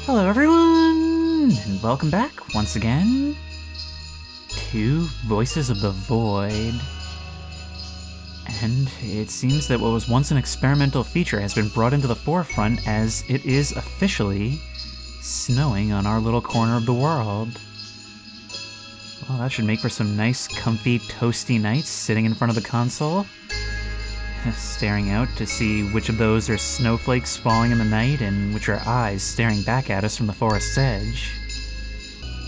Hello everyone, and welcome back once again to Voices of the Void. And it seems that what was once an experimental feature has been brought into the forefront as it is officially snowing on our little corner of the world. Well, that should make for some nice, comfy, toasty nights sitting in front of the console, staring out to see which of those are snowflakes falling in the night and which are eyes staring back at us from the forest's edge.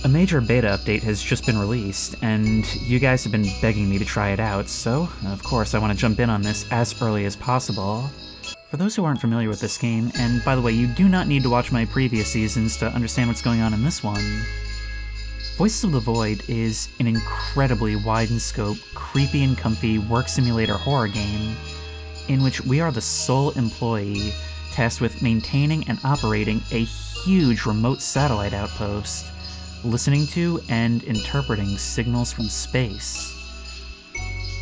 A major beta update has just been released, and you guys have been begging me to try it out, so of course I want to jump in on this as early as possible. For those who aren't familiar with this game, and by the way, you do not need to watch my previous seasons to understand what's going on in this one, Voices of the Void is an incredibly wide-in-scope, creepy and comfy work simulator horror game in which we are the sole employee tasked with maintaining and operating a huge remote satellite outpost, listening to and interpreting signals from space.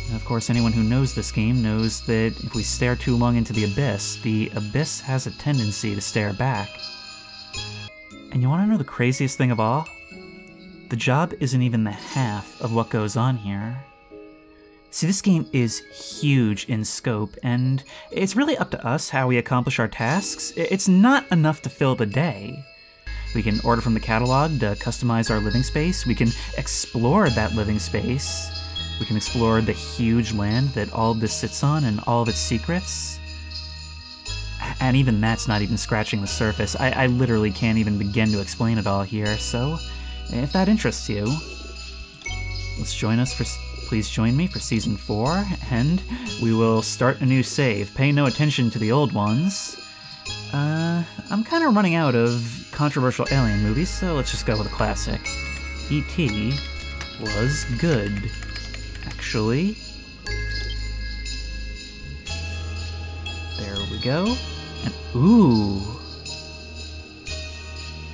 And of course, anyone who knows this game knows that if we stare too long into the abyss has a tendency to stare back. And you want to know the craziest thing of all? The job isn't even the half of what goes on here. See, this game is huge in scope, and it's really up to us how we accomplish our tasks. It's not enough to fill the day. We can order from the catalog to customize our living space, we can explore that living space, we can explore the huge land that all of this sits on and all of its secrets. And even that's not even scratching the surface. I literally can't even begin to explain it all here, so if that interests you, please join me for Season 4, and we will start a new save. Pay no attention to the old ones. I'm kind of running out of controversial alien movies, so let's just go with a classic. E.T. was good, actually. There we go. And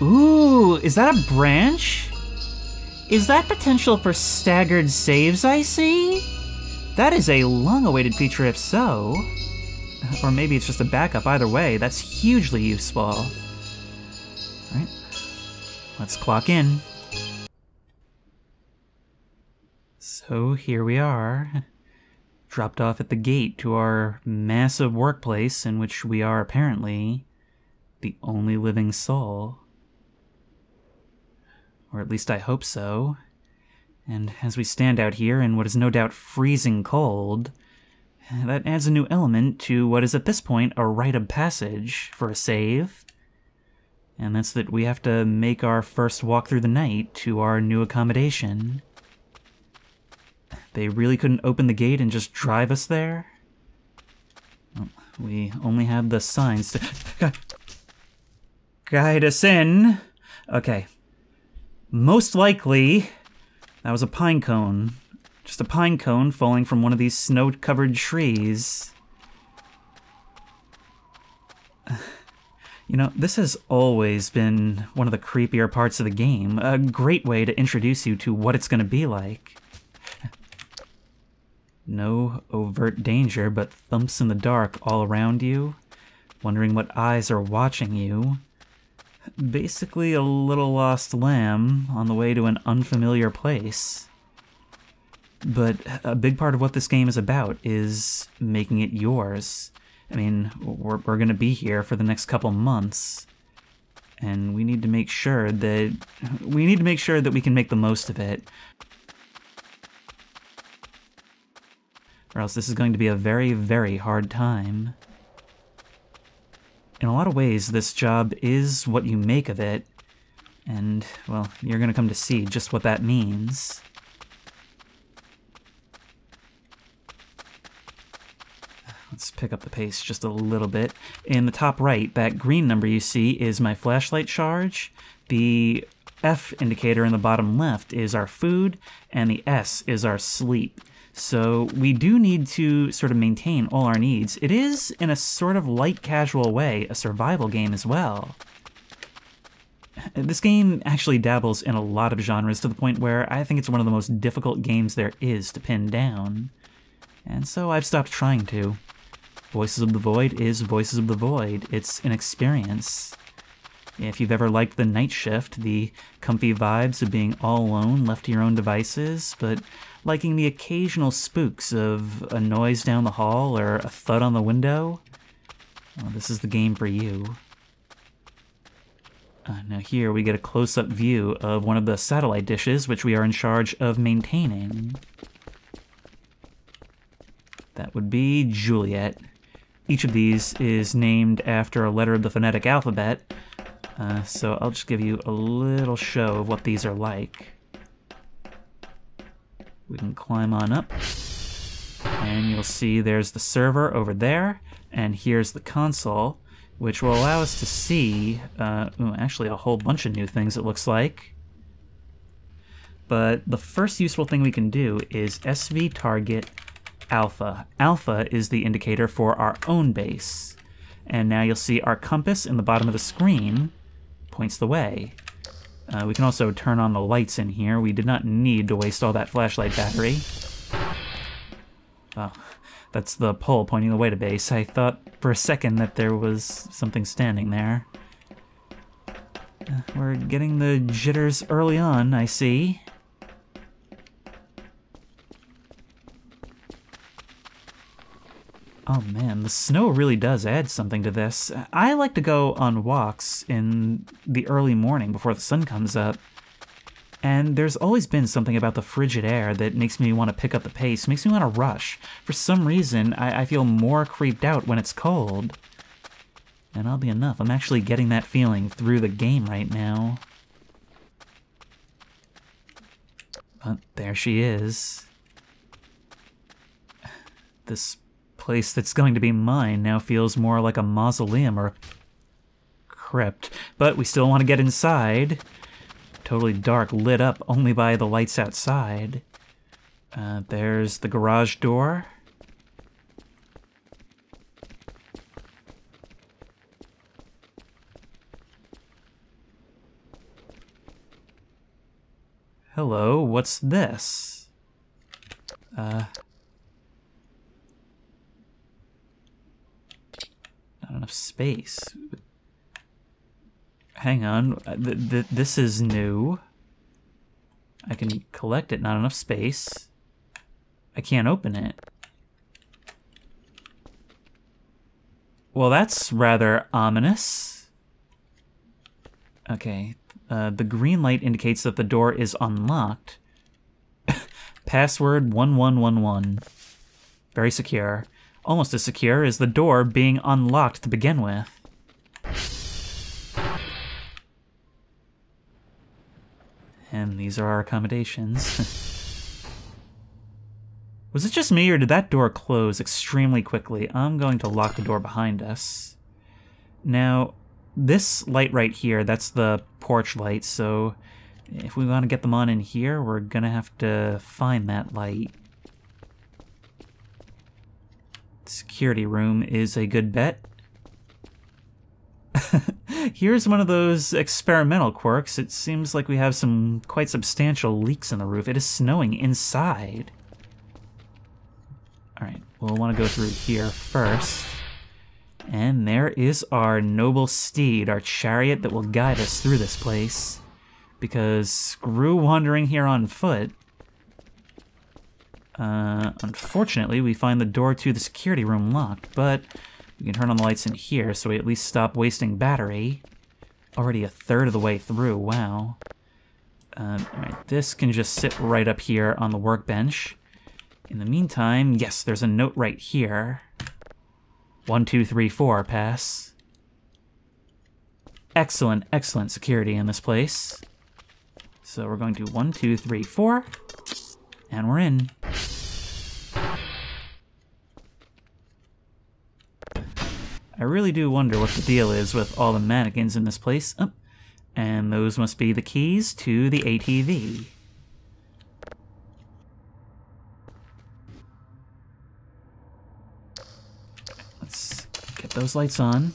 ooh, is that a branch? Is that potential for staggered saves I see? That is a long-awaited feature if so. Or maybe it's just a backup. Either way, that's hugely useful. Alright, let's clock in. So here we are, dropped off at the gate to our massive workplace in which we are apparently the only living soul. Or at least I hope so. And as we stand out here in what is no doubt freezing cold, that adds a new element to what is at this point a rite of passage for a save. And that's that we have to make our first walk through the night to our new accommodation. They really couldn't open the gate and just drive us there? Well, we only have the signs to guide us in. Okay. Most likely, that was a pine cone. Just a pine cone falling from one of these snow-covered trees. You know, this has always been one of the creepier parts of the game. A great way to introduce you to what it's going to be like. No overt danger, but thumps in the dark all around you, wondering what eyes are watching you. Basically a little lost lamb on the way to an unfamiliar place. But a big part of what this game is about is making it yours. I mean, we're going to be here for the next couple months, and we need to make sure that we can make the most of it. Or else this is going to be a very, very hard time. In a lot of ways, this job is what you make of it, and, well, you're going to come to see just what that means. Let's pick up the pace just a little bit. In the top right, that green number you see is my flashlight charge. The F indicator in the bottom left is our food, and the S is our sleep. So we do need to sort of maintain all our needs. It is, in a sort of light casual way, a survival game as well. This game actually dabbles in a lot of genres to the point where I think it's one of the most difficult games there is to pin down. And so I've stopped trying to. Voices of the Void is Voices of the Void. It's an experience. If you've ever liked the night shift, the comfy vibes of being all alone, left to your own devices, but liking the occasional spooks of a noise down the hall or a thud on the window, well, this is the game for you. Now here we get a close-up view of one of the satellite dishes, which we are in charge of maintaining. That would be Juliet. Each of these is named after a letter of the phonetic alphabet, so I'll just give you a little show of what these are like. We can climb on up, and you'll see there's the server over there, and here's the console, which will allow us to see, actually a whole bunch of new things it looks like. But the first useful thing we can do is SV target alpha. Alpha is the indicator for our own base. And now you'll see our compass in the bottom of the screen points the way. We can also turn on the lights in here. We did not need to waste all that flashlight battery. Oh, that's the pole pointing the way to base. I thought for a second that there was something standing there. We're getting the jitters early on, I see. Oh man, the snow really does add something to this. I like to go on walks in the early morning before the sun comes up. And there's always been something about the frigid air that makes me want to pick up the pace, makes me want to rush. For some reason, I feel more creeped out when it's cold. And oddly enough, I'm actually getting that feeling through the game right now. But there she is. This place that's going to be mine now feels more like a mausoleum or a crypt. But we still want to get inside. Totally dark, lit up only by the lights outside. There's the garage door. Hello, what's this? Not enough space. Hang on, this is new. I can collect it, not enough space. I can't open it. Well, that's rather ominous. Okay, the green light indicates that the door is unlocked. Password 1111. Very secure. Almost as secure as the door being unlocked to begin with. And these are our accommodations. Was it just me, or did that door close extremely quickly? I'm going to lock the door behind us. Now, this light right here, that's the porch light, so if we want to get them on in here, we're gonna have to find that light. Security room is a good bet. Here's one of those experimental quirks. It seems like we have some quite substantial leaks in the roof. It is snowing inside. Alright, we'll want to go through here first. And there is our noble steed, our chariot that will guide us through this place. Because screw wandering here on foot. Unfortunately, we find the door to the security room locked, but we can turn on the lights in here so we at least stop wasting battery. Already a third of the way through, wow. Alright, this can just sit right up here on the workbench. In the meantime, yes, there's a note right here. 1, 2, 3, 4, pass. Excellent, excellent security in this place. So we're going to 1, 2, 3, 4, and we're in. I really do wonder what the deal is with all the mannequins in this place. Oh, and those must be the keys to the ATV. Let's get those lights on.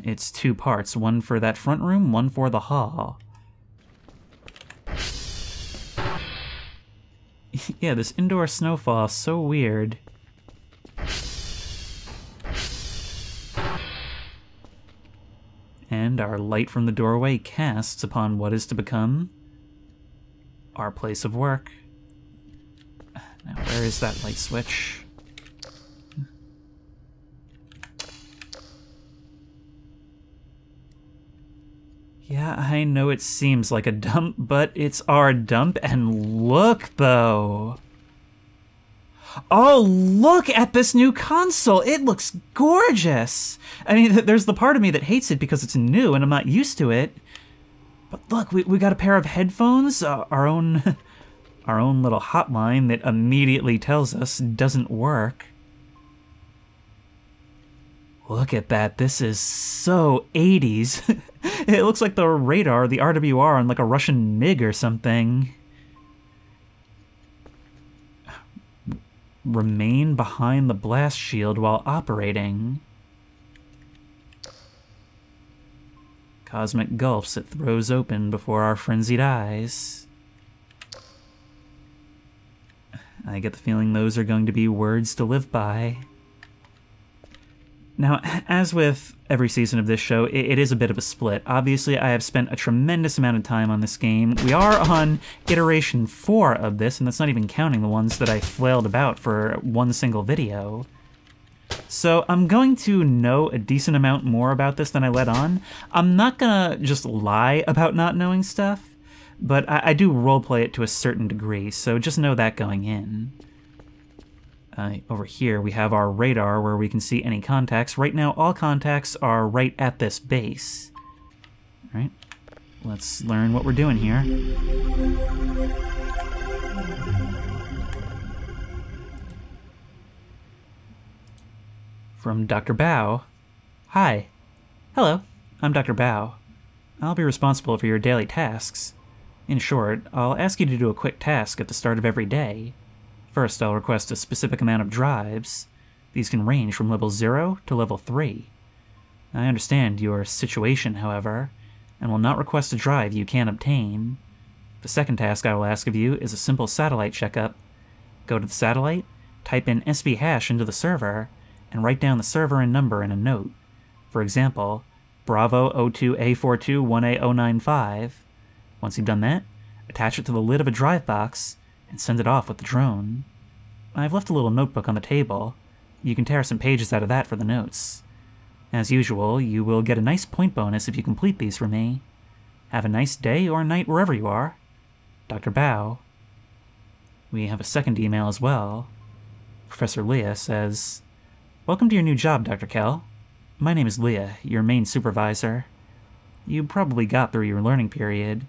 It's 2 parts, one for that front room, one for the hall. Yeah, this indoor snowfall is so weird. and our light from the doorway casts upon what is to become our place of work. Now, where is that light switch? Yeah, I know it seems like a dump, but it's our dump, and look, though. Oh, look at this new console! It looks gorgeous! I mean, there's the part of me that hates it because it's new and I'm not used to it. But look, we got a pair of headphones, our own little hotline that immediately tells us doesn't work. Look at that, this is so 80s. It looks like the radar, the RWR on like a Russian MiG or something. Remain behind the blast shield while operating. Cosmic gulfs it throws open before our frenzied eyes. I get the feeling those are going to be words to live by. Now, as with every season of this show, it is a bit of a split. Obviously, I have spent a tremendous amount of time on this game. We are on iteration 4 of this, and that's not even counting the ones that I flailed about for one single video. So I'm going to know a decent amount more about this than I let on. I'm not gonna just lie about not knowing stuff, but I do roleplay it to a certain degree, so just know that going in. Over here we have our radar where we can see any contacts. Right now all contacts are right at this base. Alright, let's learn what we're doing here. From Dr. Bao. Hi. Hello, I'm Dr. Bao. I'll be responsible for your daily tasks. In short, I'll ask you to do a quick task at the start of every day. First, I'll request a specific amount of drives. These can range from level 0 to level 3. I understand your situation, however, and will not request a drive you can't obtain. The second task I will ask of you is a simple satellite checkup. Go to the satellite, type in SB hash into the server, and write down the server and number in a note. For example, Bravo 02A42-1A095. Once you've done that, attach it to the lid of a drive box, and send it off with the drone. I've left a little notebook on the table. You can tear some pages out of that for the notes. As usual, you will get a nice point bonus if you complete these for me. Have a nice day or night wherever you are. Dr. Bao. We have a second email as well. Professor Leah says, "Welcome to your new job, Dr. Kell. My name is Leah, your main supervisor. You probably got through your learning period,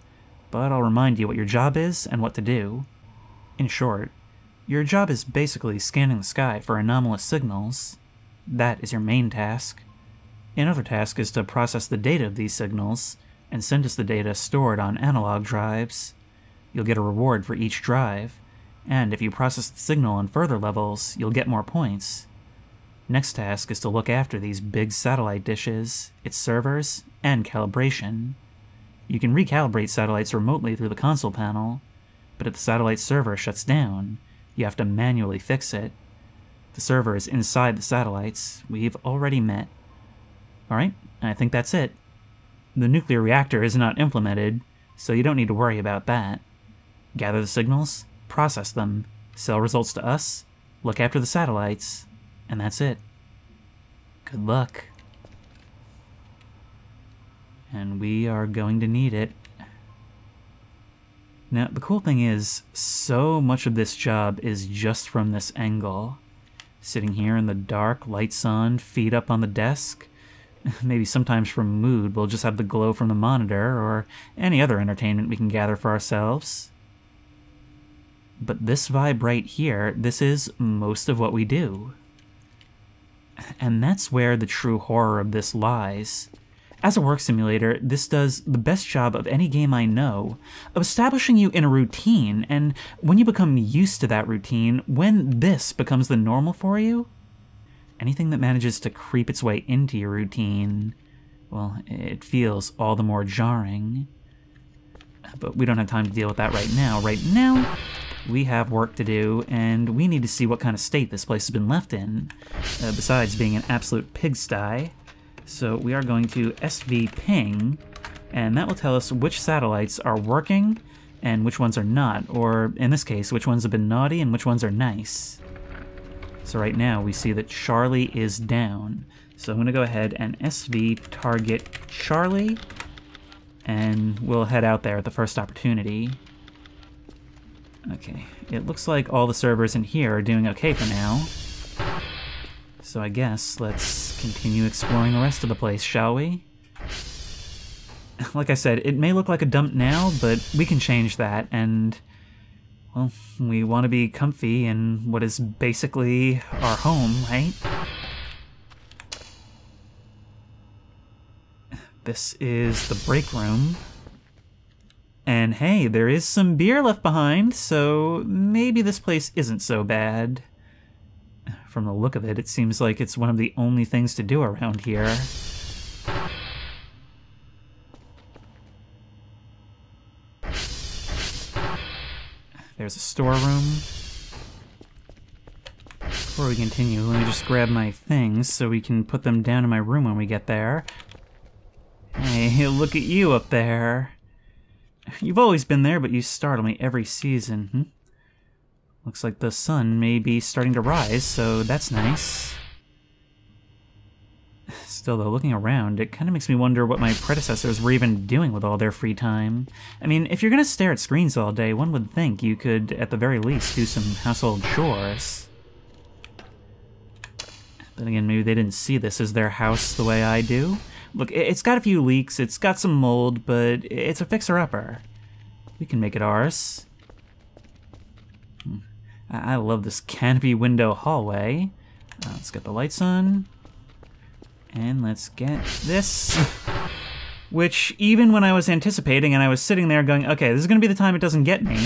but I'll remind you what your job is and what to do. In short, your job is basically scanning the sky for anomalous signals. That is your main task. Another task is to process the data of these signals and send us the data stored on analog drives. You'll get a reward for each drive, and if you process the signal on further levels, you'll get more points. Next task is to look after these big satellite dishes, its servers, and calibration. You can recalibrate satellites remotely through the console panel, but if the satellite server shuts down, you have to manually fix it. The server is inside the satellites. We've already met. Alright, I think that's it. The nuclear reactor is not implemented, so you don't need to worry about that. Gather the signals, process them, sell results to us, look after the satellites, and that's it. Good luck. And we are going to need it. Now, the cool thing is, so much of this job is just from this angle. Sitting here in the dark, lights on, feet up on the desk. Maybe sometimes from mood, we'll just have the glow from the monitor, or any other entertainment we can gather for ourselves. But this vibe right here, this is most of what we do. And that's where the true horror of this lies. As a work simulator, this does the best job of any game I know of establishing you in a routine, and when you become used to that routine, when this becomes the normal for you, anything that manages to creep its way into your routine, well, it feels all the more jarring. But we don't have time to deal with that right now. Right now, we have work to do, and we need to see what kind of state this place has been left in. Besides being an absolute pigsty, So we are going to SV ping, and that will tell us which satellites are working and which ones are not, or in this case, which ones have been naughty and which ones are nice. So right now we see that Charlie is down. So I'm going to go ahead and SV target Charlie, and we'll head out there at the first opportunity. Okay, it looks like all the servers in here are doing okay for now. So I guess let's continue exploring the rest of the place, shall we? Like I said, it may look like a dump now, but we can change that, and, well, we want to be comfy in what is basically our home, right? This is the break room. And hey, there is some beer left behind, so maybe this place isn't so bad. From the look of it, it seems like it's one of the only things to do around here. There's a storeroom. Before we continue, let me just grab my things so we can put them down in my room when we get there. Hey, look at you up there. You've always been there, but you startle me every season. Looks like the sun may be starting to rise, so that's nice. Still, though, looking around, it kind of makes me wonder what my predecessors were even doing with all their free time. I mean, if you're gonna stare at screens all day, one would think you could, at the very least, do some household chores. Then again, maybe they didn't see this as their house the way I do. Look, it's got a few leaks, it's got some mold, but it's a fixer-upper. We can make it ours. I love this canopy window hallway. Let's get the lights on. And let's get this. Which, even when I was anticipating and I was sitting there going, okay, this is going to be the time it doesn't get me,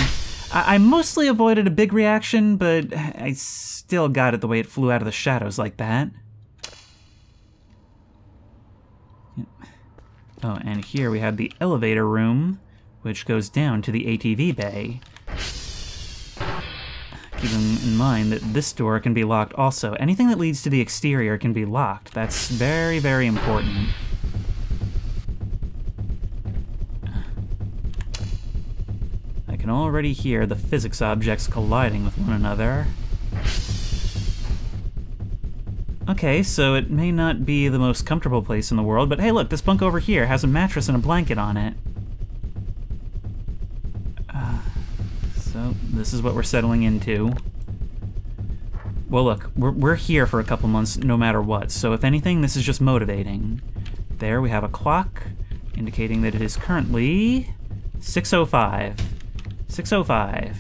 I mostly avoided a big reaction, but I still got it the way it flew out of the shadows like that. Oh, and here we have the elevator room, which goes down to the ATV bay. Keeping in mind that this door can be locked also. Anything that leads to the exterior can be locked. That's very, very important. I can already hear the physics objects colliding with one another. Okay, so it may not be the most comfortable place in the world, but hey look, this bunk over here has a mattress and a blanket on it. So, this is what we're settling into. Well look, we're here for a couple months no matter what, so if anything, this is just motivating. There we have a clock, indicating that it is currently 6:05. 6:05.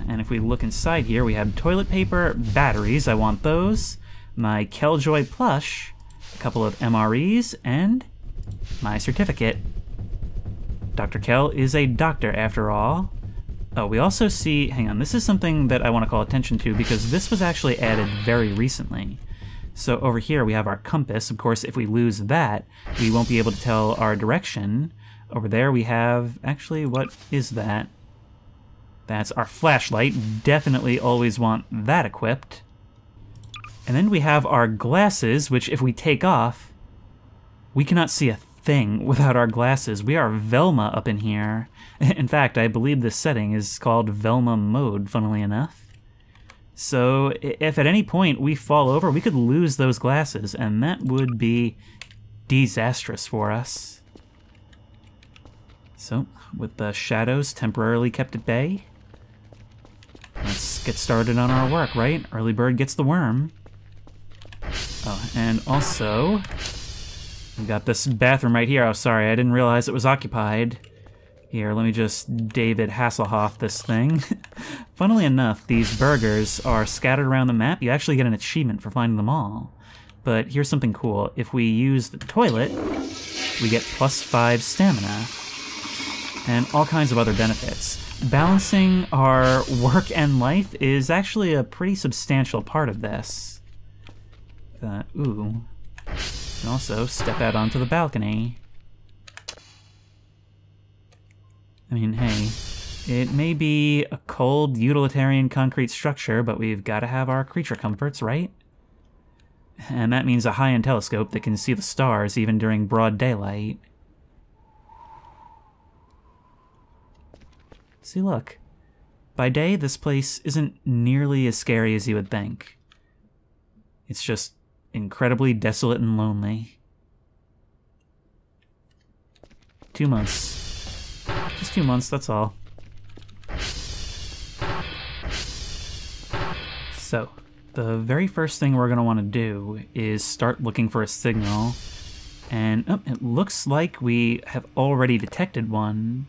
And if we look inside here, we have toilet paper, batteries, I want those, my Killjoy plush, a couple of MREs, and my certificate. Dr. Kell is a doctor after all. Oh, we also see, hang on, this is something that I want to call attention to because this was actually added very recently. So over here we have our compass. Of course, if we lose that, we won't be able to tell our direction. Over there we have, actually, what is that? That's our flashlight. Definitely always want that equipped. And then we have our glasses, which if we take off, we cannot see a thing without our glasses. We are Velma up in here. In fact, I believe this setting is called Velma mode, funnily enough. So if at any point we fall over, we could lose those glasses, and that would be disastrous for us. So, with the shadows temporarily kept at bay, let's get started on our work, right? Early bird gets the worm. Oh, and also, we got this bathroom right here. Oh, sorry, I didn't realize it was occupied. Here, let me just David Hasselhoff this thing. Funnily enough, these burgers are scattered around the map. You actually get an achievement for finding them all. But here's something cool. If we use the toilet, we get +5 stamina. And all kinds of other benefits. Balancing our work and life is actually a pretty substantial part of this. Ooh. And also step out onto the balcony. I mean, hey, it may be a cold, utilitarian concrete structure, but we've got to have our creature comforts, right? And that means a high-end telescope that can see the stars even during broad daylight. See, look. By day, this place isn't nearly as scary as you would think. It's just incredibly desolate and lonely. 2 months. Just 2 months, that's all. So, the very first thing we're going to want to do is start looking for a signal. And it looks like we have already detected one.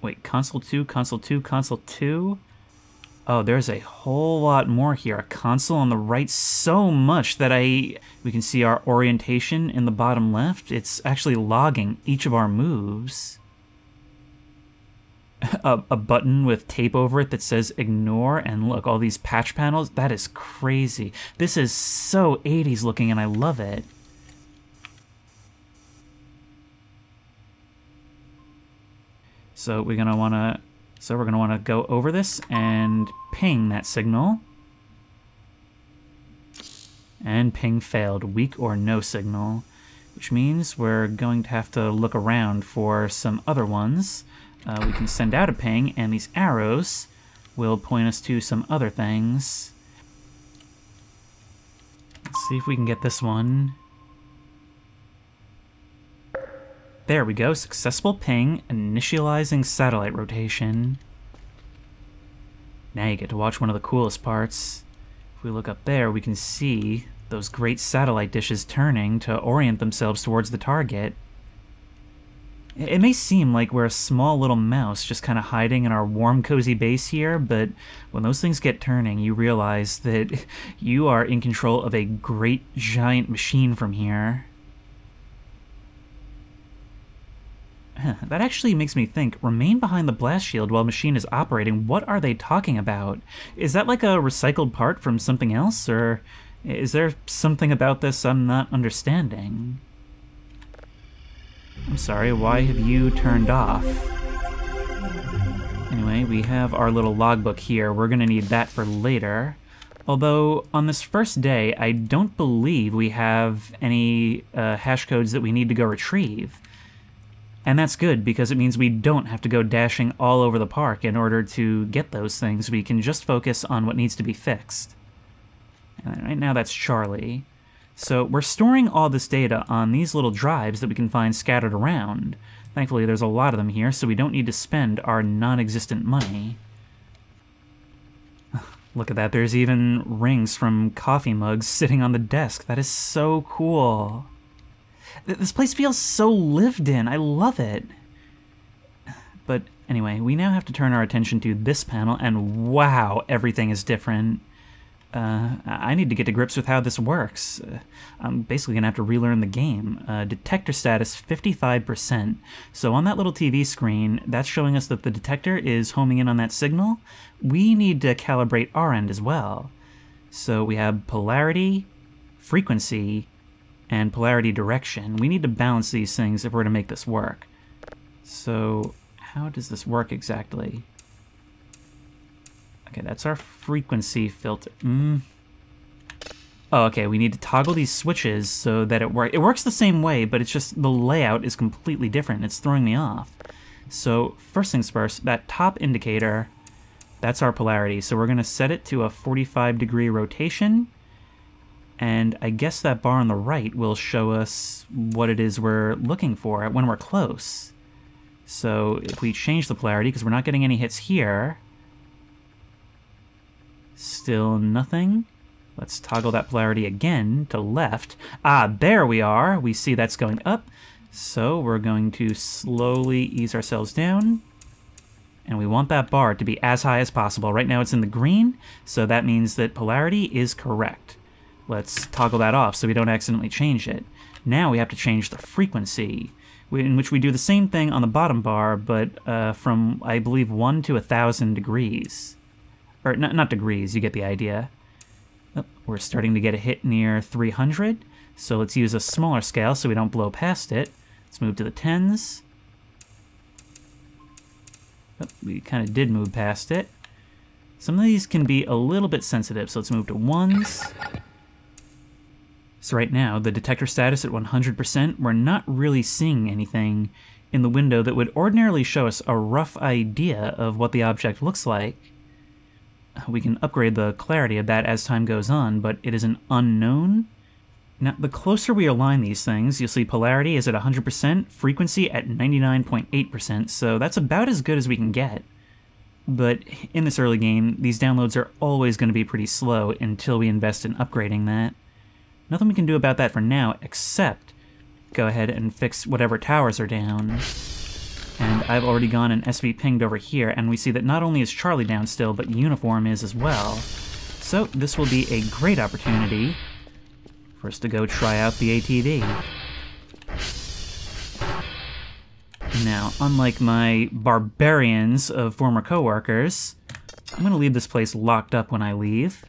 Wait, console 2, console 2, console 2? Oh, there's a whole lot more here. A console on the right, so much that we can see our orientation in the bottom left. It's actually logging each of our moves. A button with tape over it that says ignore, and look, all these patch panels. That is crazy. This is so 80s looking, and I love it. So we're gonna wanna go over this and ping that signal. And ping failed, weak or no signal, which means we're going to have to look around for some other ones. We can send out a ping, and these arrows will point us to some other things. Let's see if we can get this one. There we go, successful ping, initializing satellite rotation. Now you get to watch one of the coolest parts. If we look up there, we can see those great satellite dishes turning to orient themselves towards the target. It may seem like we're a small little mouse just kind of hiding in our warm, cozy base here, but when those things get turning, you realize that you are in control of a great, giant machine from here. That actually makes me think, remain behind the blast shield while machine is operating. What are they talking about? Is that like a recycled part from something else, or is there something about this I'm not understanding? I'm sorry, why have you turned off? Anyway, we have our little logbook here. We're gonna need that for later. Although, on this first day, I don't believe we have any hash codes that we need to go retrieve. And that's good, because it means we don't have to go dashing all over the park in order to get those things. We can just focus on what needs to be fixed. And right now that's Charlie. So we're storing all this data on these little drives that we can find scattered around. Thankfully there's a lot of them here, so we don't need to spend our non-existent money. Look at that, there's even rings from coffee mugs sitting on the desk. That is so cool. This place feels so lived in. I love it. But anyway, we now have to turn our attention to this panel, and wow, everything is different. I need to get to grips with how this works. I'm basically gonna have to relearn the game. Detector status 55%. So on that little TV screen, that's showing us that the detector is homing in on that signal. We need to calibrate our end as well. So we have polarity, frequency, and polarity direction. We need to balance these things if we're to make this work. So how does this work exactly? Okay, that's our frequency filter. Oh, okay, we need to toggle these switches so that it works. It works the same way, but it's just the layout is completely different. It's throwing me off. So first things first, that top indicator, that's our polarity. So we're gonna set it to a 45-degree rotation. And I guess that bar on the right will show us what it is we're looking for when we're close. So if we change the polarity, because we're not getting any hits here, still nothing. Let's toggle that polarity again to left. Ah, there we are. We see that's going up. So we're going to slowly ease ourselves down. And we want that bar to be as high as possible. Right now it's in the green, so that means that polarity is correct. Let's toggle that off so we don't accidentally change it. Now we have to change the frequency, in which we do the same thing on the bottom bar, but from, I believe, 1 to 1,000 degrees. Or, not degrees, you get the idea. Oh, we're starting to get a hit near 300, so let's use a smaller scale so we don't blow past it. Let's move to the 10s. Oh, we kind of did move past it. Some of these can be a little bit sensitive, so let's move to 1s. So right now, the detector status at 100%, we're not really seeing anything in the window that would ordinarily show us a rough idea of what the object looks like. We can upgrade the clarity of that as time goes on, but it is an unknown. Now, the closer we align these things, you'll see polarity is at 100%, frequency at 99.8%, so that's about as good as we can get. But in this early game, these downloads are always going to be pretty slow until we invest in upgrading that. Nothing we can do about that for now, except go ahead and fix whatever towers are down. And I've already gone and SV pinged over here, and we see that not only is Charlie down still, but Uniform is as well. So this will be a great opportunity for us to go try out the ATV. Now, unlike my barbarians of former coworkers, I'm going to leave this place locked up when I leave.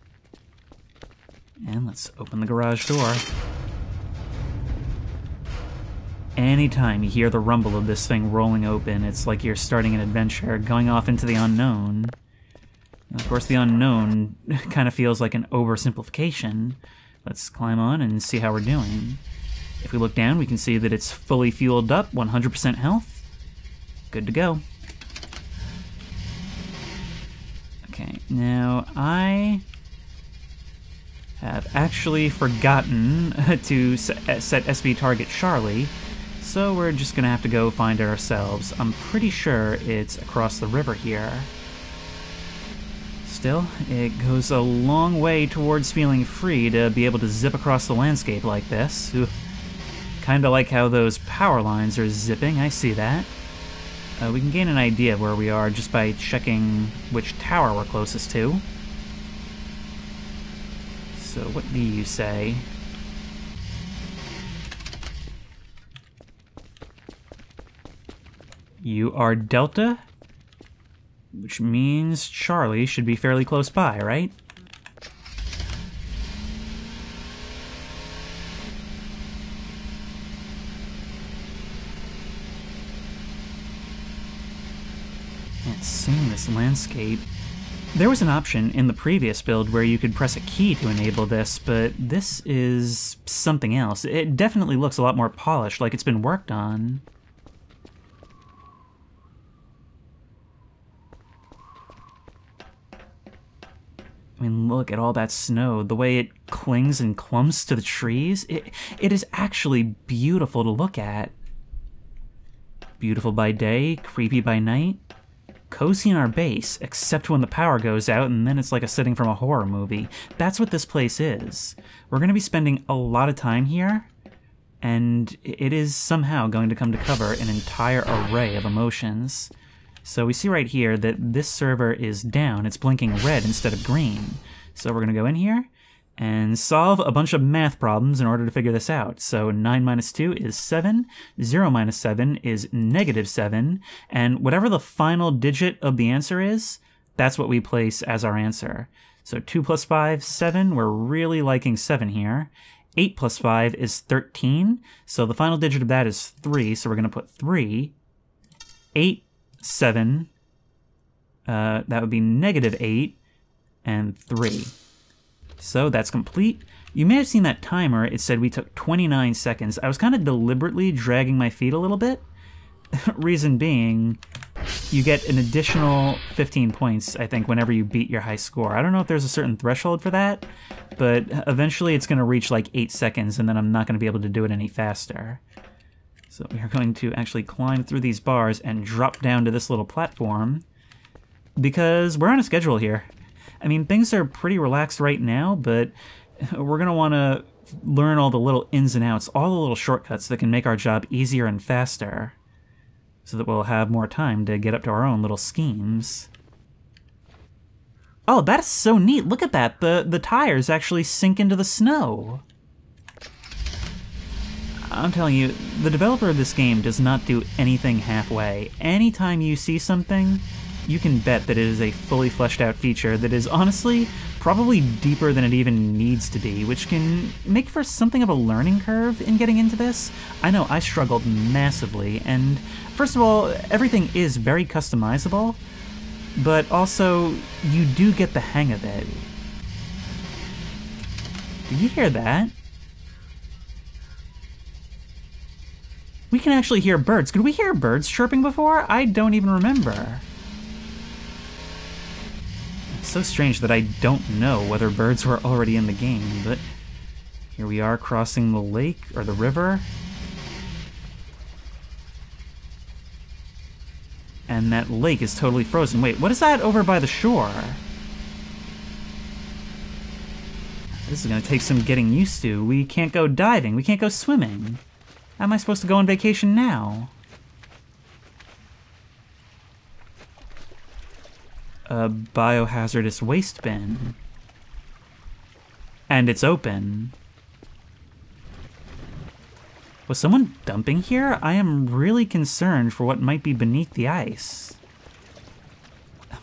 And let's open the garage door. Anytime you hear the rumble of this thing rolling open, it's like you're starting an adventure, going off into the unknown. And of course, the unknown kind of feels like an oversimplification. Let's climb on and see how we're doing. If we look down, we can see that it's fully fueled up, 100% health. Good to go. Okay, now I have actually forgotten to set SV target Charlie, so we're just gonna have to go find it ourselves. I'm pretty sure it's across the river here. Still, it goes a long way towards feeling free to be able to zip across the landscape like this. Ooh, kinda like how those power lines are zipping, I see that. We can gain an idea of where we are just by checking which tower we're closest to. So what do you say? You are Delta? Which means Charlie should be fairly close by, right? And seeing this landscape... There was an option in the previous build where you could press a key to enable this, but this is something else. It definitely looks a lot more polished, like it's been worked on. I mean, look at all that snow, the way it clings and clumps to the trees. It is actually beautiful to look at. Beautiful by day, creepy by night. Cozy in our base, except when the power goes out and then it's like a setting from a horror movie. That's what this place is. We're going to be spending a lot of time here, and it is somehow going to come to cover an entire array of emotions. So we see right here that this server is down. It's blinking red instead of green. So we're going to go in here and solve a bunch of math problems in order to figure this out. So 9 minus 2 is 7, 0 minus 7 is -7, and whatever the final digit of the answer is, that's what we place as our answer. So 2 plus 5, 7, we're really liking 7 here. 8 plus 5 is 13, so the final digit of that is 3, so we're going to put 3. 8, 7, that would be -8, and 3. So that's complete. You may have seen that timer. It said we took 29 seconds. I was kind of deliberately dragging my feet a little bit. Reason being, you get an additional 15 points, I think, whenever you beat your high score. I don't know if there's a certain threshold for that, but eventually it's going to reach like 8 seconds, and then I'm not going to be able to do it any faster. So we are going to actually climb through these bars and drop down to this little platform, because we're on a schedule here. I mean, things are pretty relaxed right now, but we're going to want to learn all the little ins and outs, all the little shortcuts that can make our job easier and faster, so that we'll have more time to get up to our own little schemes. Oh, that's so neat! Look at that! The tires actually sink into the snow! I'm telling you, the developer of this game does not do anything halfway. Anytime you see something, you can bet that it is a fully fleshed out feature that is honestly probably deeper than it even needs to be, which can make for something of a learning curve in getting into this. I know I struggled massively, and first of all, everything is very customizable, but also you do get the hang of it. Did you hear that? We can actually hear birds. Could we hear birds chirping before? I don't even remember. It's so strange that I don't know whether birds were already in the game, but here we are crossing the lake, or the river. And that lake is totally frozen. Wait, what is that over by the shore? This is gonna take some getting used to. We can't go diving, we can't go swimming. How am I supposed to go on vacation now? A biohazardous waste bin. And it's open. Was someone dumping here? I am really concerned for what might be beneath the ice.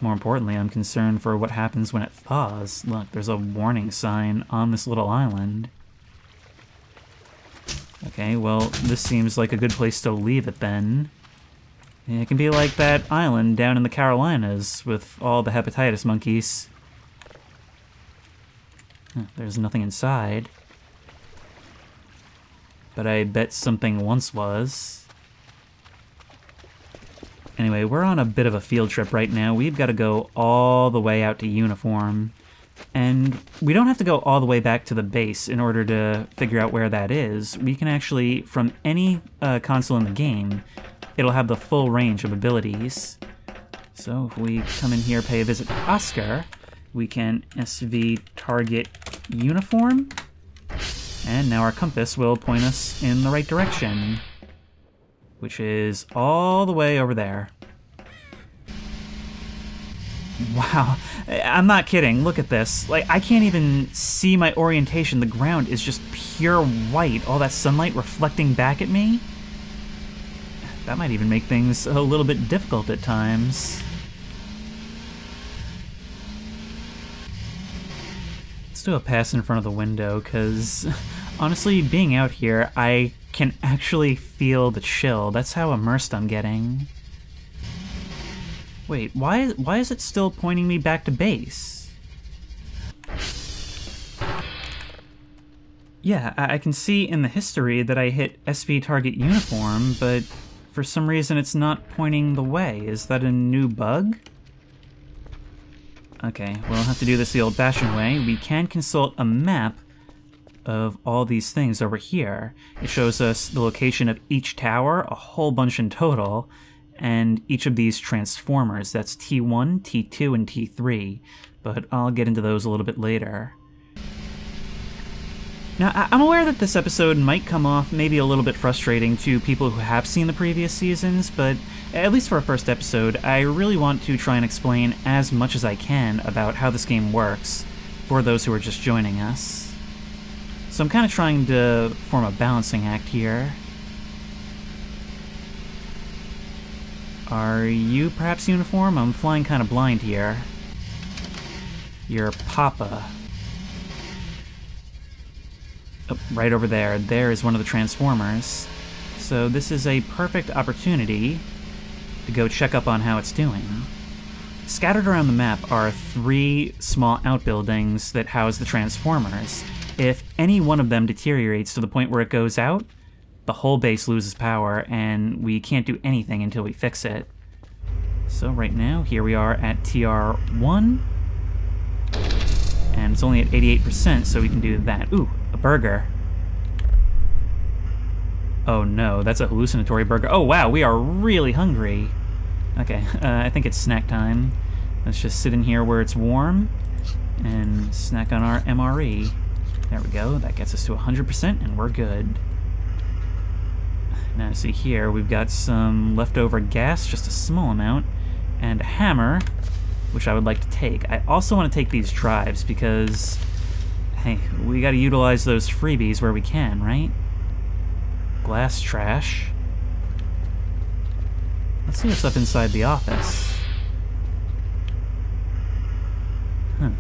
More importantly, I'm concerned for what happens when it thaws. Look, there's a warning sign on this little island. Okay, well, this seems like a good place to leave it then. It can be like that island down in the Carolinas with all the hepatitis monkeys. There's nothing inside. But I bet something once was. Anyway, we're on a bit of a field trip right now. We've got to go all the way out to Uniform. And we don't have to go all the way back to the base in order to figure out where that is. We can actually, from any console in the game, it'll have the full range of abilities. So if we come in here, pay a visit to Oscar, we can SV target Uniform. And now our compass will point us in the right direction, which is all the way over there. Wow, I'm not kidding. Look at this. Like, I can't even see my orientation. The ground is just pure white. All that sunlight reflecting back at me. That might even make things a little bit difficult at times. Let's do a pass in front of the window, because honestly, being out here, I can actually feel the chill. That's how immersed I'm getting. Wait, why is it still pointing me back to base? Yeah, I can see in the history that I hit SV target Uniform, but for some reason it's not pointing the way. Is that a new bug? Okay, we'll have to do this the old-fashioned way. We can consult a map of all these things over here. It shows us the location of each tower, a whole bunch in total, and each of these transformers. That's T1, T2, and T3, but I'll get into those a little bit later. Now, I'm aware that this episode might come off maybe a little bit frustrating to people who have seen the previous seasons, but at least for a first episode, I really want to try and explain as much as I can about how this game works for those who are just joining us. So I'm kind of trying to form a balancing act here. Are you perhaps Uniform? I'm flying kind of blind here. You're Papa. Oh, right over there. There is one of the Transformers. So this is a perfect opportunity to go check up on how it's doing. Scattered around the map are 3 small outbuildings that house the Transformers. If any one of them deteriorates to the point where it goes out, the whole base loses power, and we can't do anything until we fix it. So right now, here we are at TR1, and it's only at 88%, so we can do that. Ooh, a burger. Oh no, that's a hallucinatory burger. Oh wow, we are really hungry. Okay, I think it's snack time. Let's just sit in here where it's warm and snack on our MRE. There we go, that gets us to 100% and we're good. Now see here, we've got some leftover gas, just a small amount, and a hammer, which I would like to take. I also want to take these drives because, hey, we gotta utilize those freebies where we can, right? Glass trash. Let's see what's up inside the office. Huh.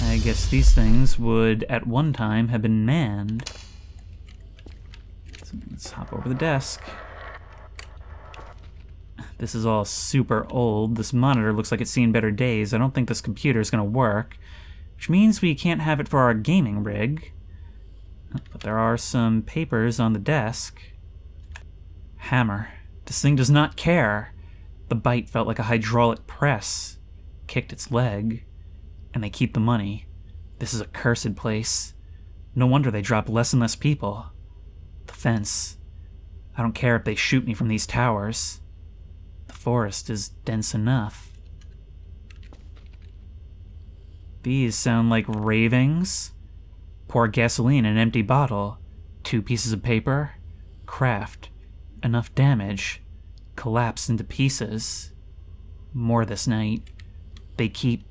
I guess these things would, at one time, have been manned. So let's hop over the desk. This is all super old. This monitor looks like it's seen better days. I don't think this computer is going to work, which means we can't have it for our gaming rig. But there are some papers on the desk. Hammer. This thing does not care. The bite felt like a hydraulic press. Kicked its leg. And they keep the money. This is a cursed place. No wonder they drop less and less people. The fence. I don't care if they shoot me from these towers. The forest is dense enough. These sound like ravings. Pour gasoline in an empty bottle. 2 pieces of paper. Craft. Enough damage. Collapse into pieces. More this night. They keep...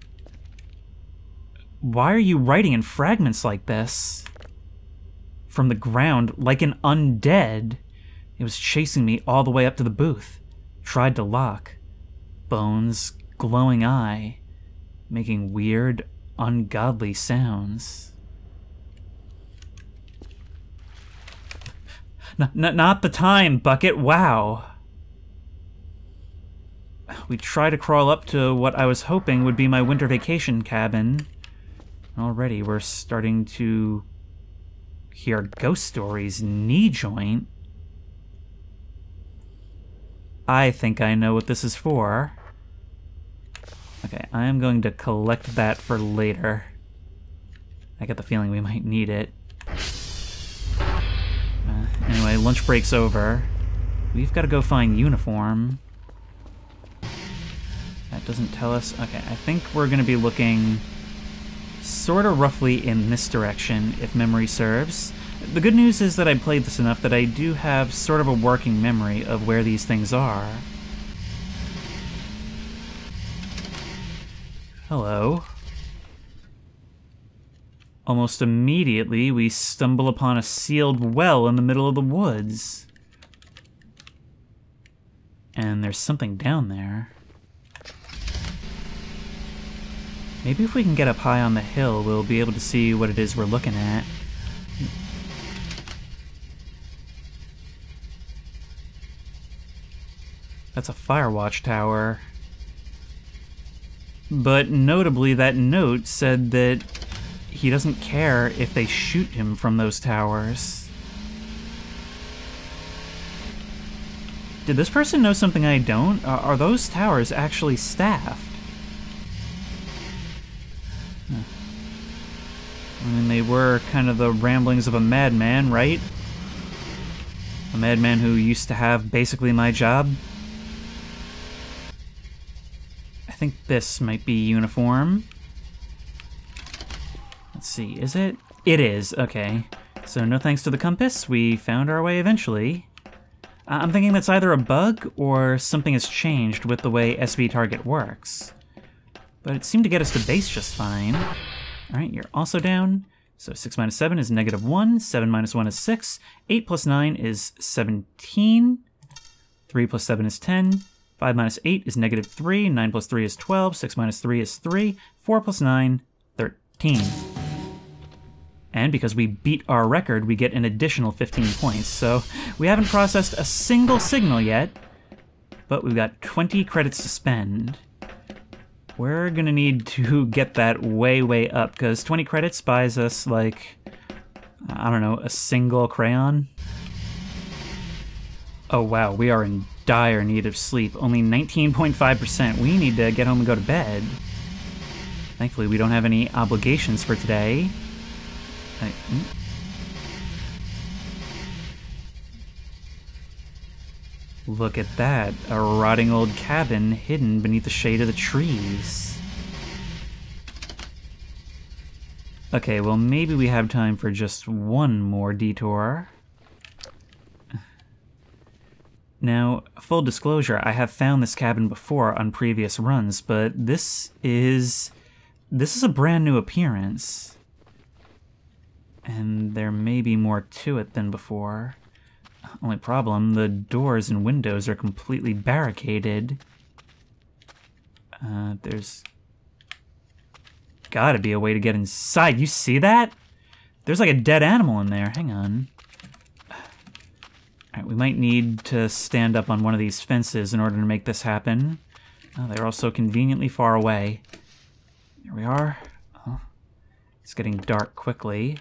Why are you writing in fragments like this? From the ground, like an undead. It was chasing me all the way up to the booth. Tried to lock. Bones, glowing eye. Making weird, ungodly sounds. Not the time, Bucket, wow. We try to crawl up to what I was hoping would be my winter vacation cabin. Already we're starting to hear ghost stories, knee joint. I think I know what this is for. Okay, I am going to collect that for later. I get the feeling we might need it. Anyway, lunch break's over. We've got to go find uniform. That doesn't tell us... Okay, I think we're going to be looking sort of roughly in this direction, if memory serves. The good news is that I played this enough that I do have sort of a working memory of where these things are. Hello. Almost immediately, we stumble upon a sealed well in the middle of the woods. And there's something down there. Maybe if we can get up high on the hill, we'll be able to see what it is we're looking at. That's a Firewatch tower. But notably, that note said that he doesn't care if they shoot him from those towers. Did this person know something I don't? Are those towers actually staffed? I mean, they were kind of the ramblings of a madman, right? A madman who used to have basically my job. I think this might be uniform. Let's see, is it? It is, okay. So no thanks to the compass, we found our way eventually. I'm thinking that's either a bug or something has changed with the way SV Target works. But it seemed to get us to base just fine. Alright, you're also down. So 6 minus 7 is -1, 7 minus 1 is 6, 8 plus 9 is 17, 3 plus 7 is 10, 5 minus 8 is -3, 9 plus 3 is 12, 6 minus 3 is 3, 4 plus 9, 13. And because we beat our record, we get an additional 15 points. So we haven't processed a single signal yet, but we've got 20 credits to spend. We're gonna need to get that way, way up, because 20 credits buys us, like, I don't know, a single crayon? Oh wow, we are in dire need of sleep. Only 19.5%. We need to get home and go to bed. Thankfully, we don't have any obligations for today. Look at that, a rotting old cabin hidden beneath the shade of the trees. Okay, well maybe we have time for just one more detour. Now, full disclosure, I have found this cabin before on previous runs, but this is a brand new appearance. And there may be more to it than before. Only problem, the doors and windows are completely barricaded. There's gotta be a way to get inside. You see that? There's like a dead animal in there. Hang on. Alright, we might need to stand up on one of these fences in order to make this happen. Oh, they're all so conveniently far away. There we are. Oh, it's getting dark quickly.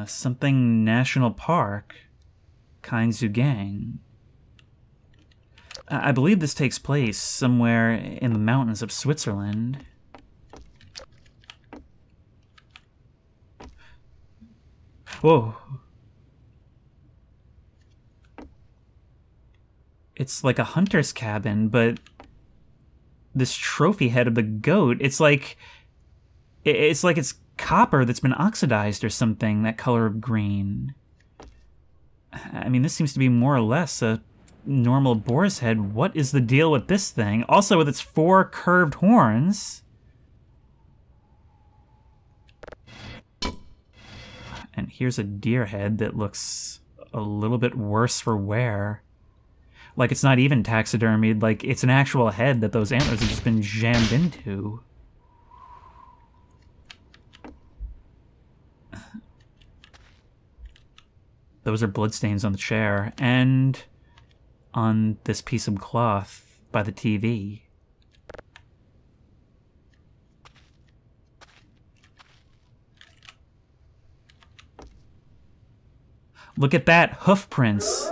Something National Park. Kainzu Gang. I believe this takes place somewhere in the mountains of Switzerland. Whoa. It's like a hunter's cabin, but this trophy head of the goat, it's like it's copper that's been oxidized or something, that color of green. I mean, this seems to be more or less a normal boar's head. What is the deal with this thing? Also with its 4 curved horns. And here's a deer head that looks a little bit worse for wear. Like it's not even taxidermied, like it's an actual head that those antlers have just been jammed into. Those are bloodstains on the chair, and on this piece of cloth by the TV. Look at that, hoof prints.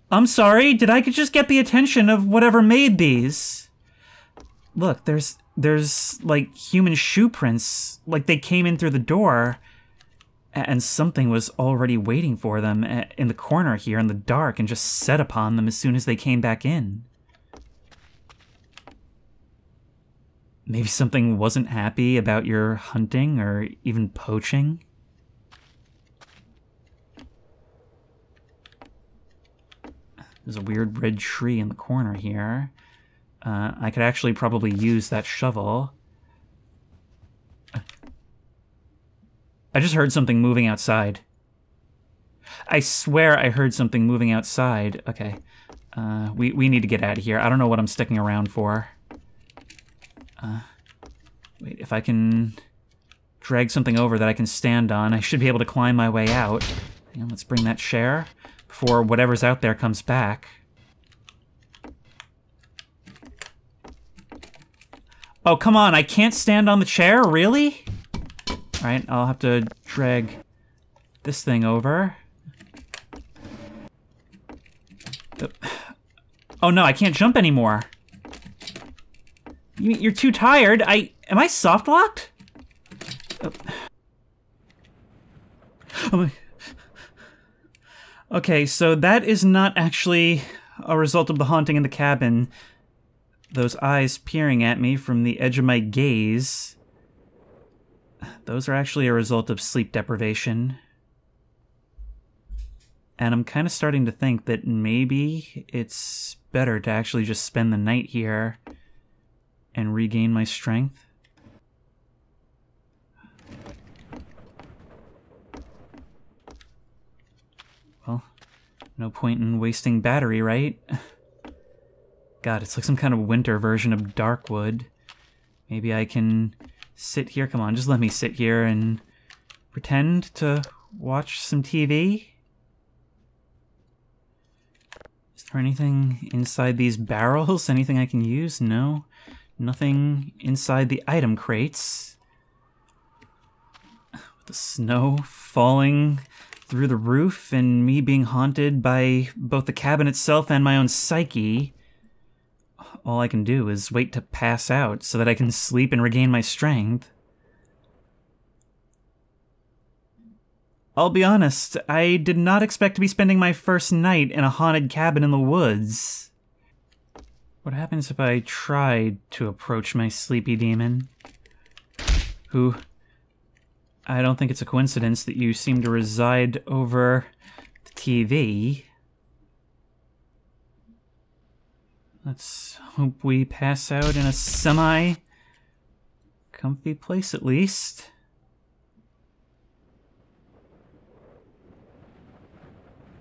I'm sorry, did I just get the attention of whatever made these? Look, there's like human shoe prints, like they came in through the door and something was already waiting for them in the corner here in the dark and just set upon them as soon as they came back in. Maybe something wasn't happy about your hunting or even poaching. There's a weird red tree in the corner here. I could actually probably use that shovel. I just heard something moving outside. I swear I heard something moving outside. Okay. We need to get out of here. I don't know what I'm sticking around for. Wait, if I can drag something over that I can stand on, I should be able to climb my way out. Hang on, let's bring that chair before whatever's out there comes back. Oh, come on, I can't stand on the chair? Really? Alright, I'll have to drag this thing over. Oh no, I can't jump anymore. You're too tired. Am I soft locked? Oh my. Okay, so that is not actually a result of the haunting in the cabin. Those eyes peering at me from the edge of my gaze. Those are actually a result of sleep deprivation. And I'm kind of starting to think that maybe it's better to actually just spend the night here and regain my strength. Well, no point in wasting battery, right? God, it's like some kind of winter version of Darkwood. Maybe I can sit here. Come on, just let me sit here and pretend to watch some TV. Is there anything inside these barrels? Anything I can use? No. Nothing inside the item crates. With the snow falling through the roof and me being haunted by both the cabin itself and my own psyche, all I can do is wait to pass out so that I can sleep and regain my strength. I'll be honest, I did not expect to be spending my first night in a haunted cabin in the woods. What happens if I tried to approach my sleepy demon? Who, I don't think it's a coincidence that you seem to reside over the TV. Let's hope we pass out in a semi-comfy place at least.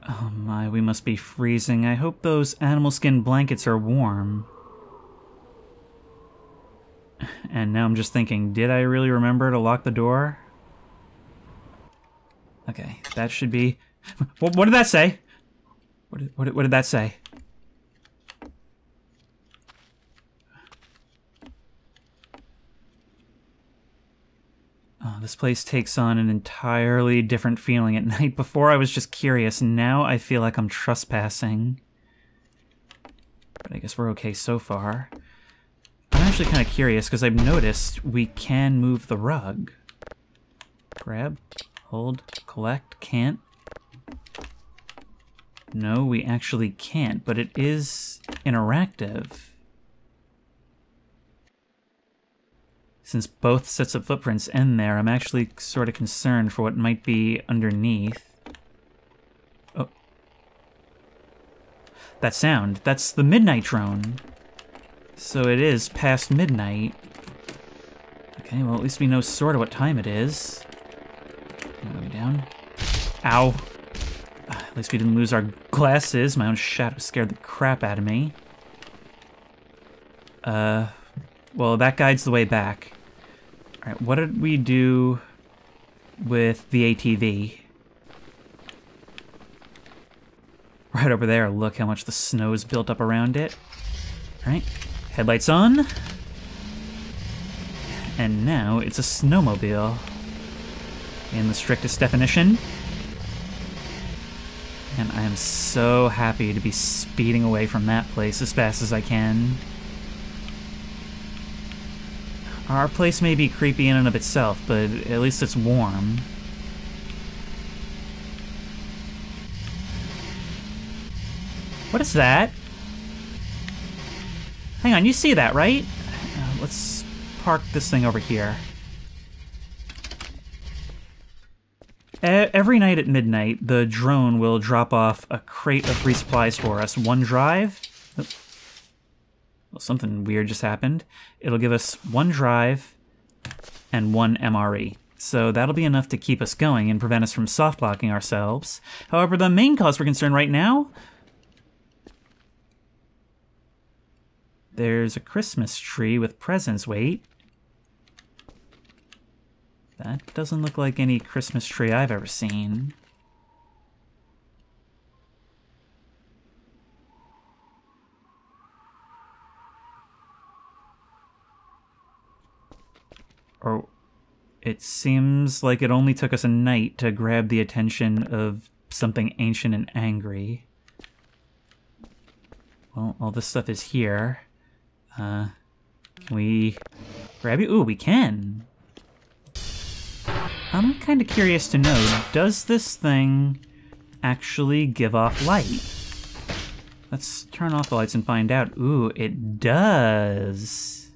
Oh my, we must be freezing. I hope those animal skin blankets are warm. And now I'm just thinking, did I really remember to lock the door? Okay, that should be... What did that say? What did that say? Oh, this place takes on an entirely different feeling at night. Before I was just curious, now I feel like I'm trespassing. But I guess we're okay so far. I'm actually kind of curious because I've noticed we can move the rug. Grab, hold, collect, can't. No, we actually can't, but it is interactive. Since both sets of footprints end there, I'm actually sort of concerned for what might be underneath. Oh. That sound, that's the midnight drone. So it is past midnight. Okay, well at least we know sort of what time it is. Are we down? Ow. At least we didn't lose our glasses. My own shadow scared the crap out of me. Well, that guides the way back. Alright, what did we do with the ATV? Right over there, look how much the snow's built up around it. Alright, headlights on. And now it's a snowmobile. In the strictest definition. And I am so happy to be speeding away from that place as fast as I can. Our place may be creepy in and of itself, but at least it's warm. What is that? Hang on, you see that, right? Let's park this thing over here. Every night at midnight, the drone will drop off a crate of free supplies for us. One drive. Well, something weird just happened. It'll give us one drive and one MRE. So that'll be enough to keep us going and prevent us from soft-locking ourselves. However, the main cause for concern right now... There's a Christmas tree with presents. Wait. That doesn't look like any Christmas tree I've ever seen. Or it seems like it only took us a night to grab the attention of something ancient and angry. Well, all this stuff is here. Can we grab you? Ooh, we can! I'm kind of curious to know, does this thing actually give off light? Let's turn off the lights and find out. Ooh, it does!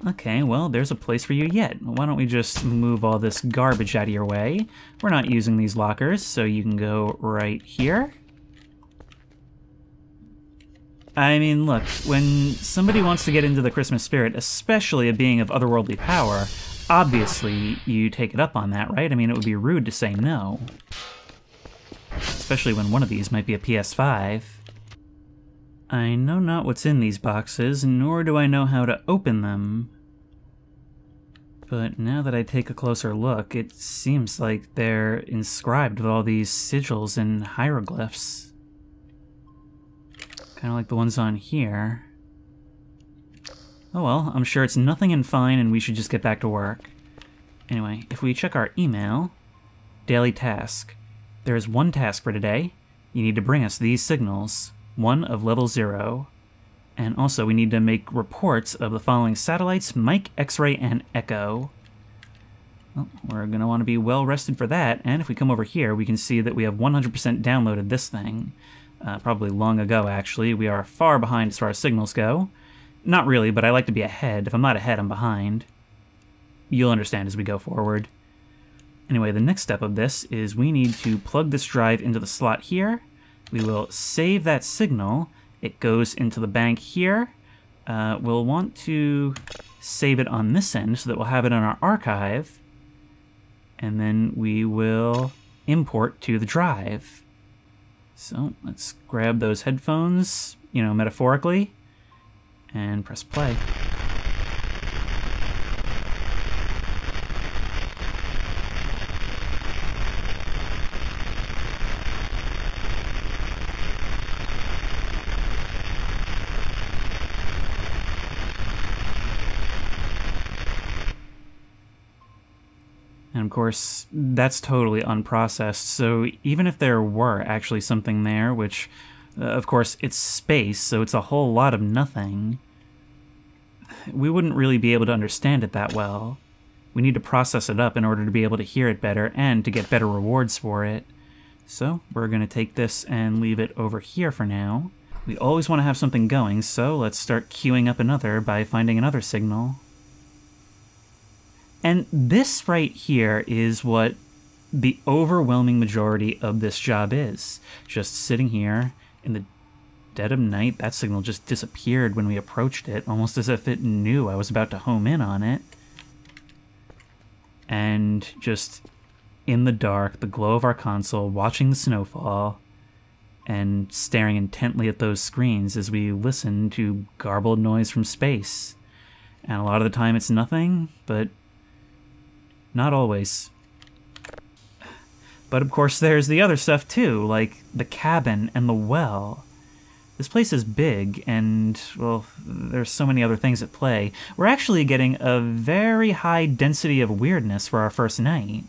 Okay, well, there's a place for you yet. Why don't we just move all this garbage out of your way? We're not using these lockers, so you can go right here. I mean, look, when somebody wants to get into the Christmas spirit, especially a being of otherworldly power, obviously you take it up on that, right? I mean, it would be rude to say no. Especially when one of these might be a PS5. I know not what's in these boxes, nor do I know how to open them. But now that I take a closer look, it seems like they're inscribed with all these sigils and hieroglyphs. Kind of like the ones on here. Oh well, I'm sure it's nothing and fine and we should just get back to work. Anyway, if we check our email, daily task. There is one task for today. You need to bring us these signals. One of level 0. And also we need to make reports of the following satellites: Mike, X-Ray, and Echo. Well, we're going to want to be well rested for that, and if we come over here we can see that we have 100% downloaded this thing. Probably long ago, actually. We are far behind as far as signals go. Not really, but I like to be ahead. If I'm not ahead, I'm behind. You'll understand as we go forward. Anyway, the next step of this is we need to plug this drive into the slot here. We will save that signal. It goes into the bank here. We'll want to save it on this end so that we'll have it in our archive. And then we will import to the drive. So let's grab those headphones, you know, metaphorically, and press play. And of course, that's totally unprocessed, so even if there were actually something there, which, of course, it's space, so it's a whole lot of nothing, we wouldn't really be able to understand it that well. We need to process it up in order to be able to hear it better and to get better rewards for it. So we're going to take this and leave it over here for now. We always want to have something going, so let's start queuing up another by finding another signal. And this right here is what the overwhelming majority of this job is. Just sitting here in the dead of night. That signal just disappeared when we approached it, almost as if it knew I was about to home in on it. And just in the dark, the glow of our console, watching the snowfall, and staring intently at those screens as we listen to garbled noise from space. And a lot of the time it's nothing, but not always. But of course there's the other stuff too, like the cabin and the well. This place is big, and, well, there's so many other things at play. We're actually getting a very high density of weirdness for our first night.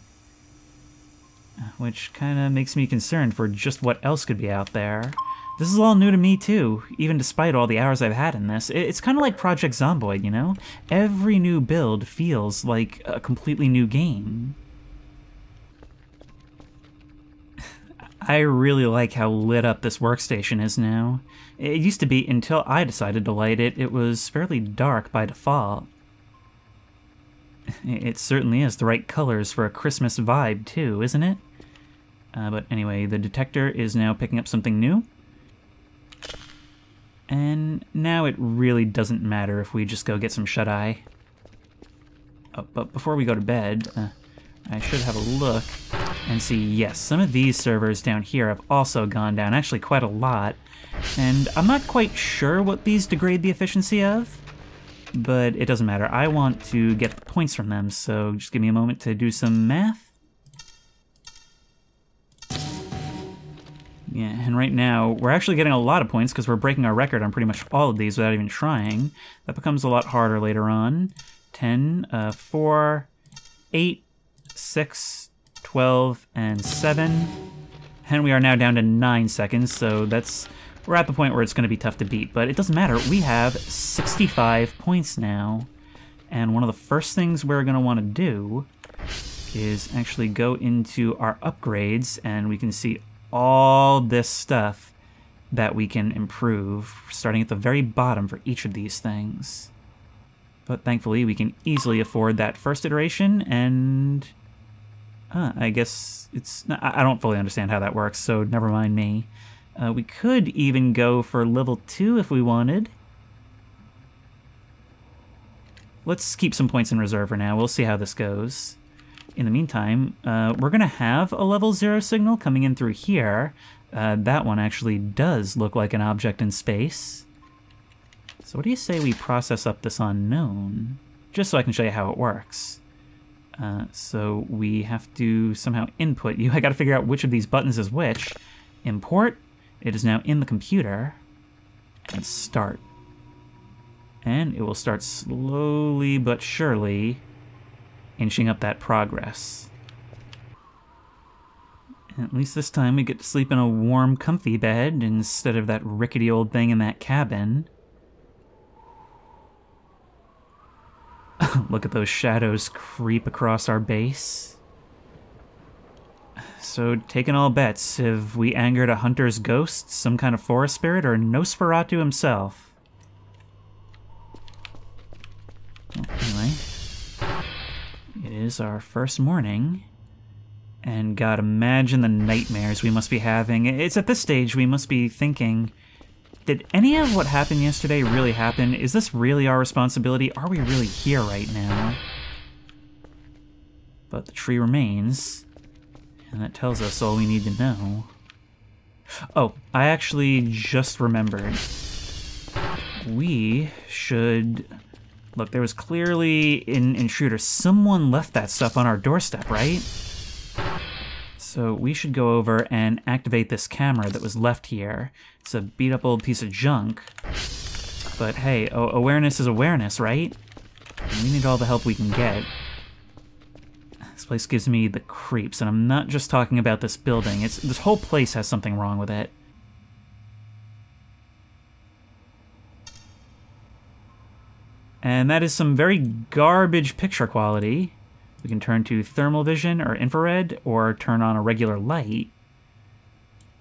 Which kind of makes me concerned for just what else could be out there. This is all new to me too, even despite all the hours I've had in this. It's kind of like Project Zomboid, you know? Every new build feels like a completely new game. I really like how lit up this workstation is now. It used to be, until I decided to light it, it was fairly dark by default. It certainly is the right colors for a Christmas vibe too, isn't it? But anyway, the detector is now picking up something new. And now it really doesn't matter if we just go get some shut-eye. Oh, but before we go to bed, I should have a look and see, yes, some of these servers down here have also gone down, actually quite a lot. And I'm not quite sure what these degrade the efficiency of, but it doesn't matter. I want to get the points from them, so just give me a moment to do some math. Yeah, and right now, we're actually getting a lot of points because we're breaking our record on pretty much all of these without even trying. That becomes a lot harder later on. 10, 4, 8, 6, 12, and 7. And we are now down to 9 seconds, so we're at the point where it's going to be tough to beat. But it doesn't matter, we have 65 points now. And one of the first things we're going to want to do is actually go into our upgrades, and we can see all this stuff that we can improve, starting at the very bottom for each of these things. But thankfully, we can easily afford that first iteration, and I guess I don't fully understand how that works, so never mind me. We could even go for level 2 if we wanted. Let's keep some points in reserve for now. We'll see how this goes. In the meantime, we're going to have a level 0 signal coming in through here. That one actually does look like an object in space. So what do you say we process up this unknown? Just so I can show you how it works. So we have to somehow input you. I got to figure out which of these buttons is which. Import. It is now in the computer. And start. And it will start slowly but surely inching up that progress. And at least this time we get to sleep in a warm, comfy bed instead of that rickety old thing in that cabin. Look at those shadows creep across our base. So, taking all bets, have we angered a hunter's ghost, some kind of forest spirit, or Nosferatu himself? Well, anyway, it is our first morning, and God, imagine the nightmares we must be having. It's at this stage we must be thinking, did any of what happened yesterday really happen? Is this really our responsibility? Are we really here right now? But the tree remains, and that tells us all we need to know. Oh, I actually just remembered. We should... Look, there was clearly an intruder. Someone left that stuff on our doorstep, right? So we should go over and activate this camera that was left here. It's a beat-up old piece of junk. But hey, awareness is awareness, right? And we need all the help we can get. This place gives me the creeps, and I'm not just talking about this building. This whole place has something wrong with it. And that is some very garbage picture quality. We can turn to thermal vision or infrared, or turn on a regular light.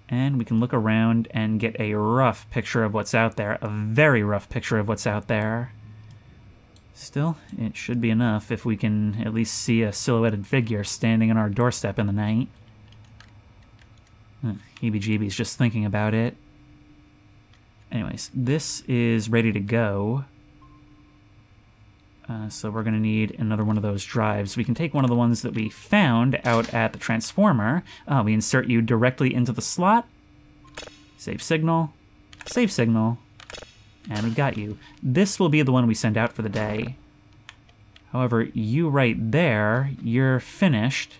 And we can look around and get a rough picture of what's out there. A very rough picture of what's out there. Still, it should be enough if we can at least see a silhouetted figure standing on our doorstep in the night. Heebie-jeebies just thinking about it. Anyways, this is ready to go. So we're going to need another one of those drives. We can take one of the ones that we found out at the transformer. We insert you directly into the slot. Save signal. Save signal. And we've got you. This will be the one we send out for the day. However, you right there, you're finished.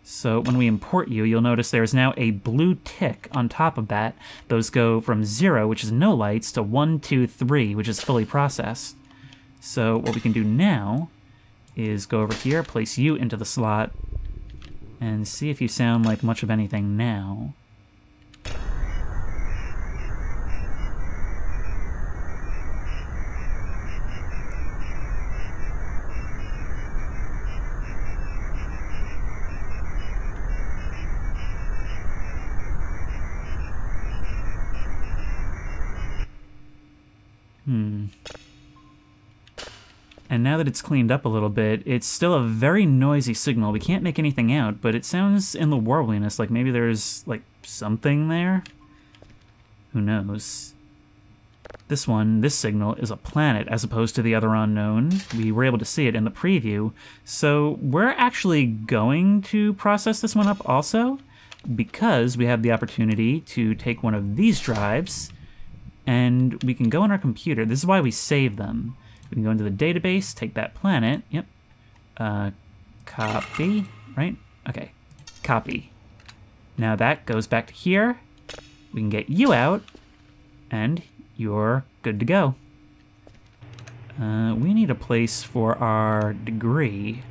So when we import you, you'll notice there's now a blue tick on top of that. Those go from 0, which is no lights, to 1, 2, 3, which is fully processed. So what we can do now is go over here, place you into the slot, and see if you sound like much of anything now. And now that it's cleaned up a little bit, it's still a very noisy signal. We can't make anything out, but it sounds in the warbliness like maybe there's, like, something there? Who knows? This signal, is a planet as opposed to the other unknown. We were able to see it in the preview. So we're actually going to process this one up also, because we have the opportunity to take one of these drives, and we can go on our computer. This is why we save them. We can go into the database, take that planet, yep. Copy, right? Okay, copy. Now that goes back to here. We can get you out, and you're good to go. We need a place for our degree.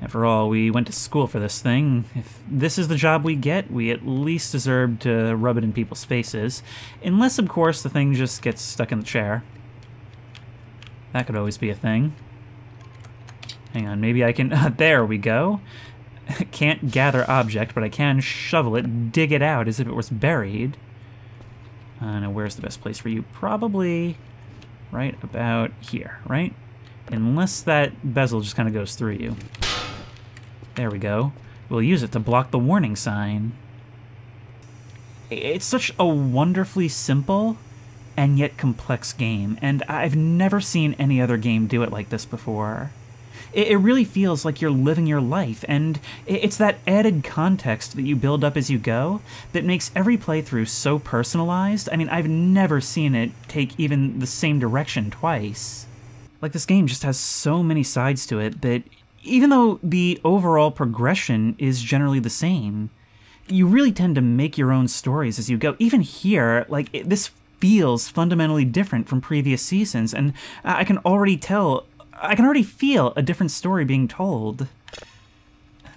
After all, we went to school for this thing. If this is the job we get, we at least deserve to rub it in people's faces. Unless, of course, the thing just gets stuck in the chair. That could always be a thing. Hang on, maybe I can... there we go. Can't gather object, but I can shovel it, dig it out as if it was buried. Now, where's the best place for you? Probably right about here, right? Unless that bezel just kind of goes through you. There we go. We'll use it to block the warning sign. It's such a wonderfully simple and yet complex game, and I've never seen any other game do it like this before. It really feels like you're living your life, and it's that added context that you build up as you go that makes every playthrough so personalized. I mean, I've never seen it take even the same direction twice. Like, this game just has so many sides to it that even though the overall progression is generally the same, you really tend to make your own stories as you go. Even here, like, this feels fundamentally different from previous seasons, and I can already feel a different story being told.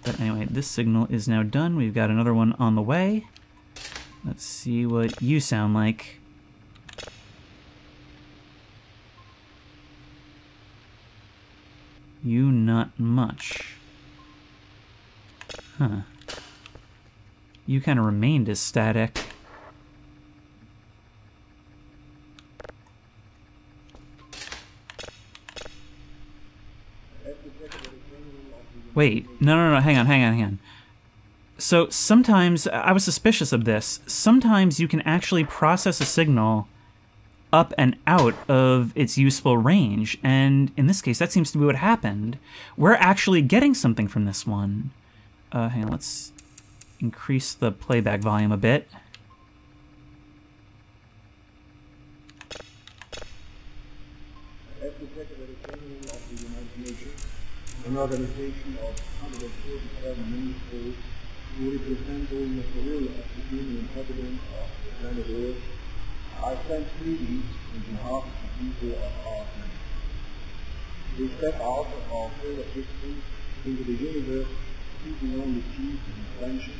But anyway, this signal is now done. We've got another one on the way. Let's see what you sound like. You not much. Huh. You kind of remained as static. Wait, no, hang on. So sometimes, I was suspicious of this, sometimes you can actually process a signal up and out of its useful range, and in this case, that seems to be what happened. We're actually getting something from this one. Hang on, let's increase the playback volume a bit. An organization of 147 ministers who represent almost all of the human inhabitants of the planet Earth, I send greetings on behalf of the people of our planet. We step out of our field of history to into the universe, seeking only peace and friendship.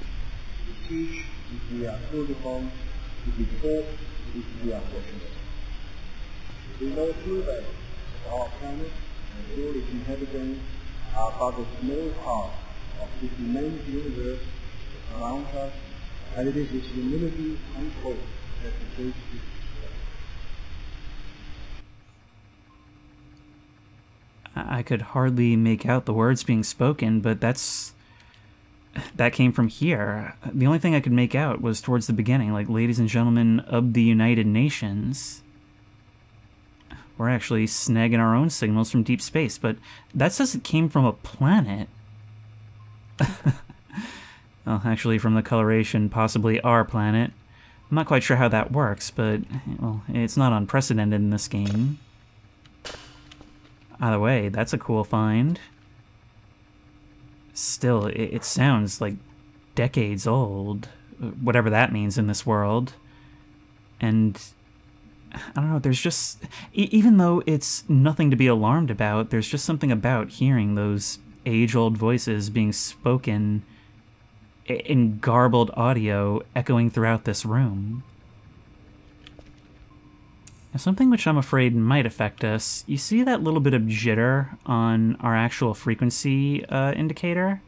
The teach if we are truly formed, to be taught if we are fortunate. We know too that our planet and all its inhabitants are but a small part of this immense universe around us, and it is with humility and hope that we face this. I could hardly make out the words being spoken, but that came from here. The only thing I could make out was towards the beginning, like, ladies and gentlemen of the United Nations. We're actually snagging our own signals from deep space, but that says it came from a planet. Well, actually from the coloration, possibly our planet. I'm not quite sure how that works, but, well, it's not unprecedented in this game. Either way, that's a cool find. Still, it sounds like decades old, whatever that means in this world. And I don't know, there's just, even though it's nothing to be alarmed about, there's just something about hearing those age-old voices being spoken in garbled audio echoing throughout this room. Now, something which I'm afraid might affect us, you see that little bit of jitter on our actual frequency indicator?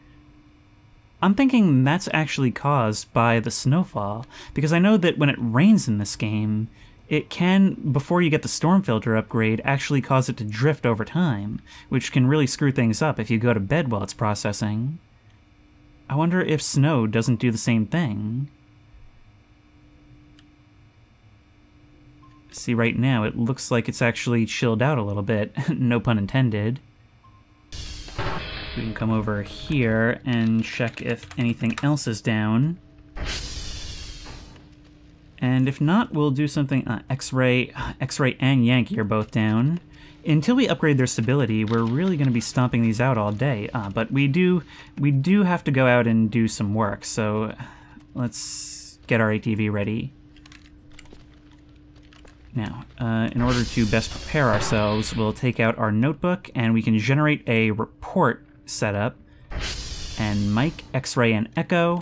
I'm thinking that's actually caused by the snowfall, because I know that when it rains in this game, it can, before you get the storm filter upgrade, actually cause it to drift over time, which can really screw things up if you go to bed while it's processing. I wonder if snow doesn't do the same thing. See, right now, it looks like it's actually chilled out a little bit, no pun intended. We can come over here and check if anything else is down. And if not, we'll do something, X-Ray and Yankee are both down. Until we upgrade their stability, we're really going to be stomping these out all day. But we do have to go out and do some work, so let's get our ATV ready. Now, in order to best prepare ourselves, we'll take out our notebook and we can generate a report setup. And Mike, X-Ray, and Echo.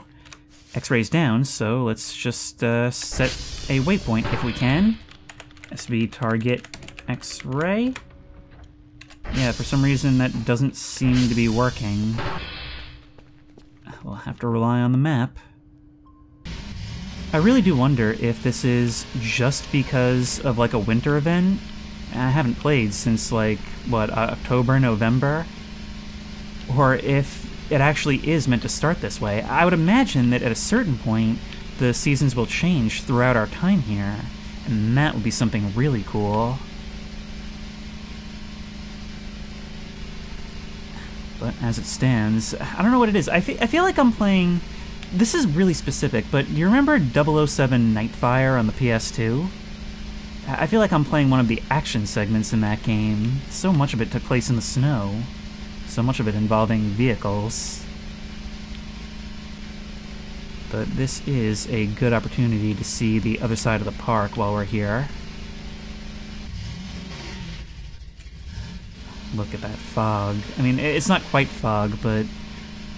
X-Ray's down, so let's just set a waypoint if we can. SB target X-Ray. Yeah, for some reason that doesn't seem to be working. We'll have to rely on the map. I really do wonder if this is just because of, like, a winter event. I haven't played since, like, what, October, November? Or if it actually is meant to start this way. I would imagine that at a certain point, the seasons will change throughout our time here, and that would be something really cool. But as it stands, I don't know what it is. I feel like I'm playing... This is really specific, but do you remember 007 Nightfire on the PS2? I feel like I'm playing one of the action segments in that game. So much of it took place in the snow. So much of it involving vehicles. But this is a good opportunity to see the other side of the park while we're here. Look at that fog. I mean, it's not quite fog, but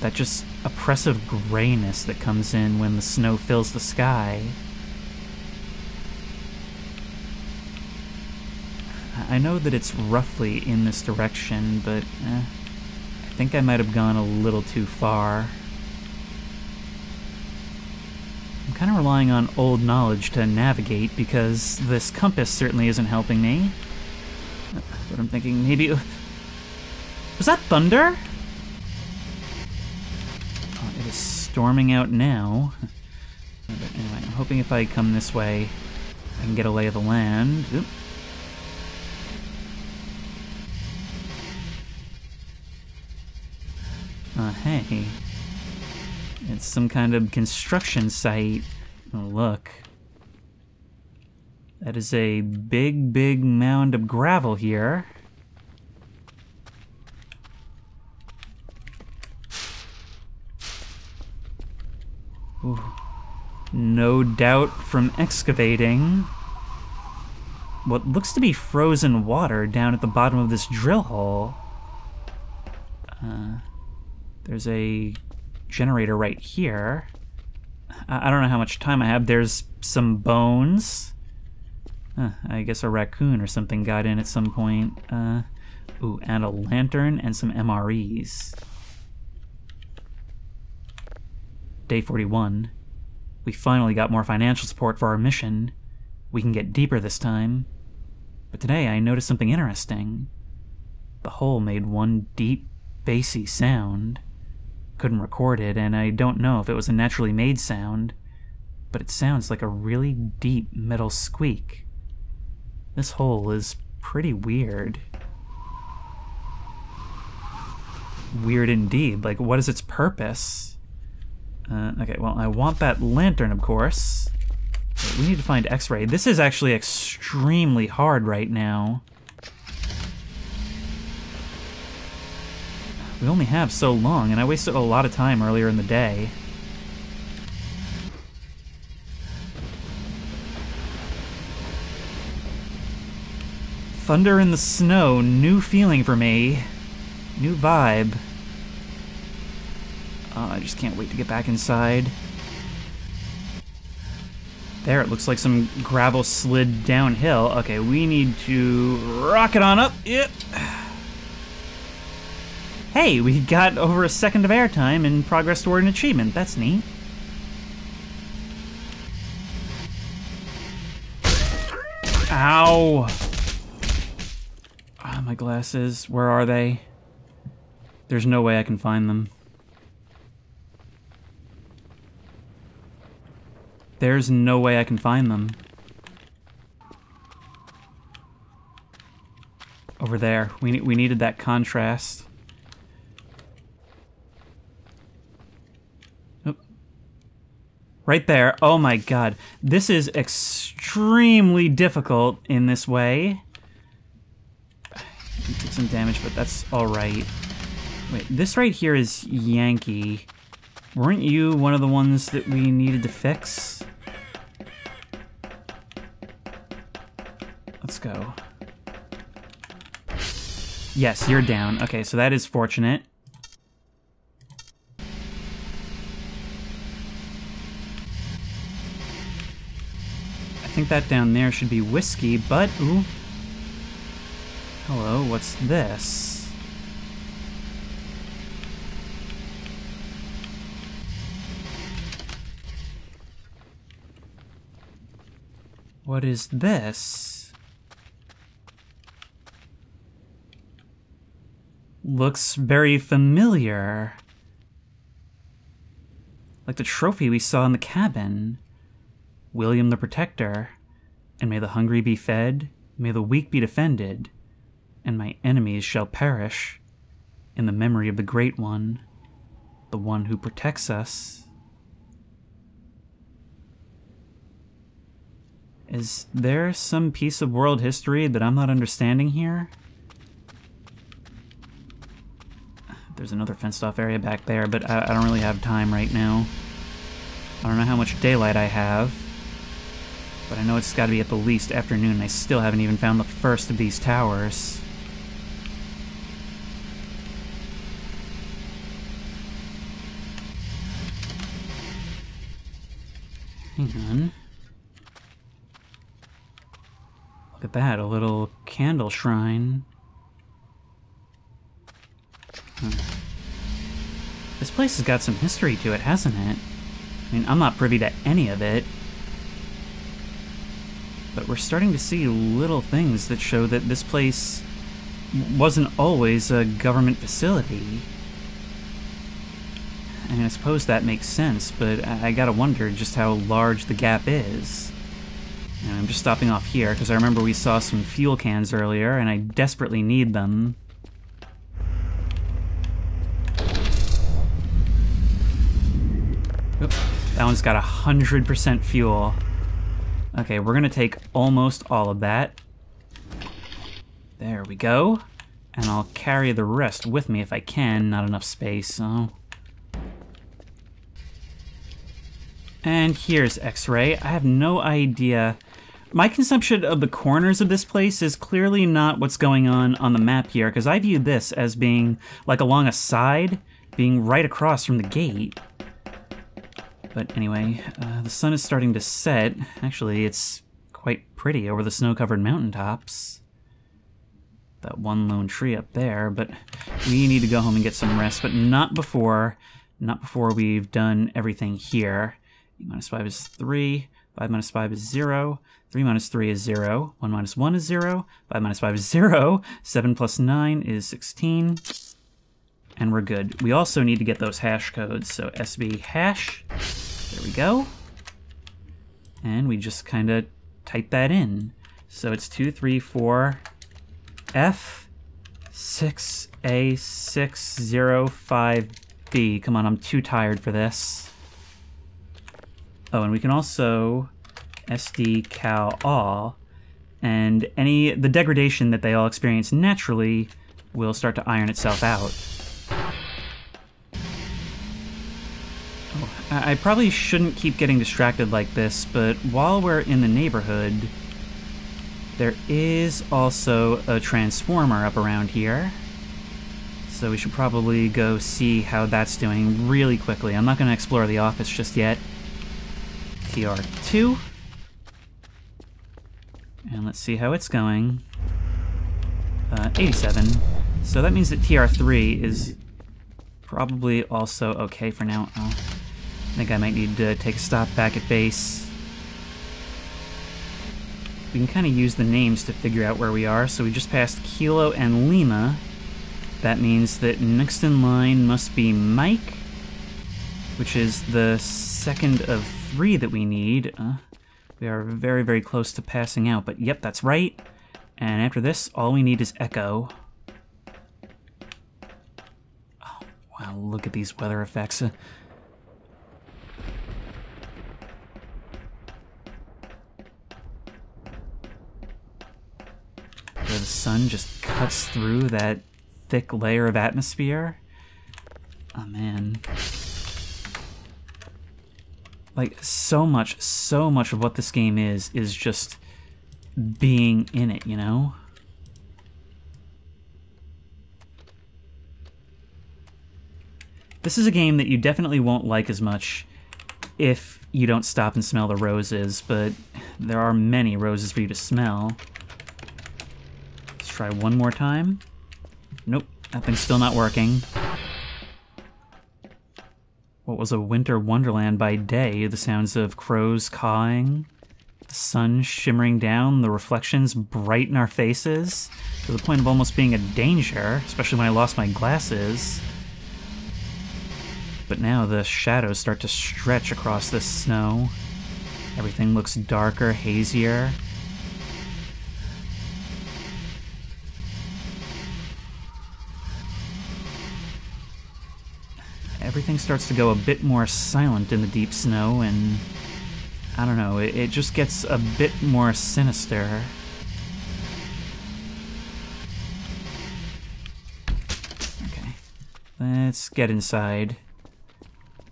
that just oppressive grayness that comes in when the snow fills the sky. I know that it's roughly in this direction, but I think I might have gone a little too far. I'm kind of relying on old knowledge to navigate because this compass certainly isn't helping me. But I'm thinking maybe... Was that thunder? Oh, it is storming out now. But anyway, I'm hoping if I come this way, I can get a lay of the land. Oop. Hey. It's some kind of construction site. Oh, look. That is a big, big mound of gravel here. Ooh. No doubt from excavating what looks to be frozen water down at the bottom of this drill hole. There's a generator right here. I don't know how much time I have. There's some bones. I guess a raccoon or something got in at some point. Ooh, and a lantern and some MREs. Day 41. We finally got more financial support for our mission. We can get deeper this time. But today I noticed something interesting. The hole made one deep, bassy sound. Couldn't record it, and I don't know if it was a naturally made sound, but it sounds like a really deep metal squeak. This hole is pretty weird. Weird indeed. Like, what is its purpose? Okay, well, I want that lantern, of course. But we need to find X-ray. This is actually extremely hard right now. We only have so long, and I wasted a lot of time earlier in the day. Thunder in the snow, new feeling for me. New vibe. Oh, I just can't wait to get back inside. There, it looks like some gravel slid downhill. Okay, we need to rocket on up. Yep. Hey, we got over a second of airtime and progress toward an achievement. That's neat. Ow! Ah, my glasses. Where are they? There's no way I can find them. There's no way I can find them. Over there. We needed that contrast. Right there. Oh my god. This is extremely difficult in this way. You took some damage, but that's alright. Wait, this right here is Yankee. Weren't you one of the ones that we needed to fix? Let's go. Yes, you're down. Okay, so that is fortunate. I think that down there should be whiskey, but ooh. Hello, what's this? What is this? Looks very familiar. Like the trophy we saw in the cabin. William the Protector, and may the hungry be fed, may the weak be defended, and my enemies shall perish, in the memory of the Great One, the one who protects us. Is there some piece of world history that I'm not understanding here? There's another fenced-off area back there, but I don't really have time right now. I don't know how much daylight I have. But I know it's got to be at the least afternoon, and I still haven't even found the first of these towers. Hang on. Look at that, a little candle shrine. Huh. This place has got some history to it, hasn't it? I mean, I'm not privy to any of it. But we're starting to see little things that show that this place wasn't always a government facility. I mean, I suppose that makes sense, but I gotta wonder just how large the gap is. And I'm just stopping off here, because I remember we saw some fuel cans earlier, and I desperately need them. Oop, that one's got 100% fuel. Okay, we're gonna take almost all of that. There we go. And I'll carry the rest with me if I can. Not enough space, so... And here's X-ray. I have no idea. My conception of the corners of this place is clearly not what's going on the map here, because I view this as being like along a side, being right across from the gate. But anyway, the sun is starting to set. Actually, it's quite pretty over the snow-covered mountaintops. That one lone tree up there, but we need to go home and get some rest, but not before we've done everything here. E minus 5 is 3, 5 minus 5 is 0, 3 minus 3 is 0, 1 minus 1 is 0, 5 minus 5 is 0, 7 plus 9 is 16, and we're good. We also need to get those hash codes, so SB hash, there we go, and we just kind of type that in. So it's 234 F 6A605B. Come on, I'm too tired for this. Oh, and we can also SD cal all, and the degradation that they all experience naturally will start to iron itself out. Oh, I probably shouldn't keep getting distracted like this, but while we're in the neighborhood, there is also a transformer up around here. So we should probably go see how that's doing really quickly. I'm not going to explore the office just yet. TR2. And let's see how it's going. 87. So that means that TR3 is probably also okay for now. Oh, I think I might need to take a stop back at base. We can kind of use the names to figure out where we are. So we just passed Kilo and Lima. That means that next in line must be Mike, which is the second of 3 that we need. We are very, very close to passing out, but yep, that's right. And after this, all we need is Echo. Oh, wow, look at these weather effects. Where the sun just cuts through that thick layer of atmosphere. Oh, man. Like, so much of what this game is just being in it, you know? This is a game that you definitely won't like as much if you don't stop and smell the roses, but there are many roses for you to smell. Let's try one more time. Nope, that thing's still not working. What was a winter wonderland by day? The sounds of crows cawing, the sun shimmering down, the reflections bright in our faces, to the point of almost being a danger, especially when I lost my glasses. But now the shadows start to stretch across the snow. Everything looks darker, hazier. Everything starts to go a bit more silent in the deep snow, and I don't know, it just gets a bit more sinister. Okay, let's get inside.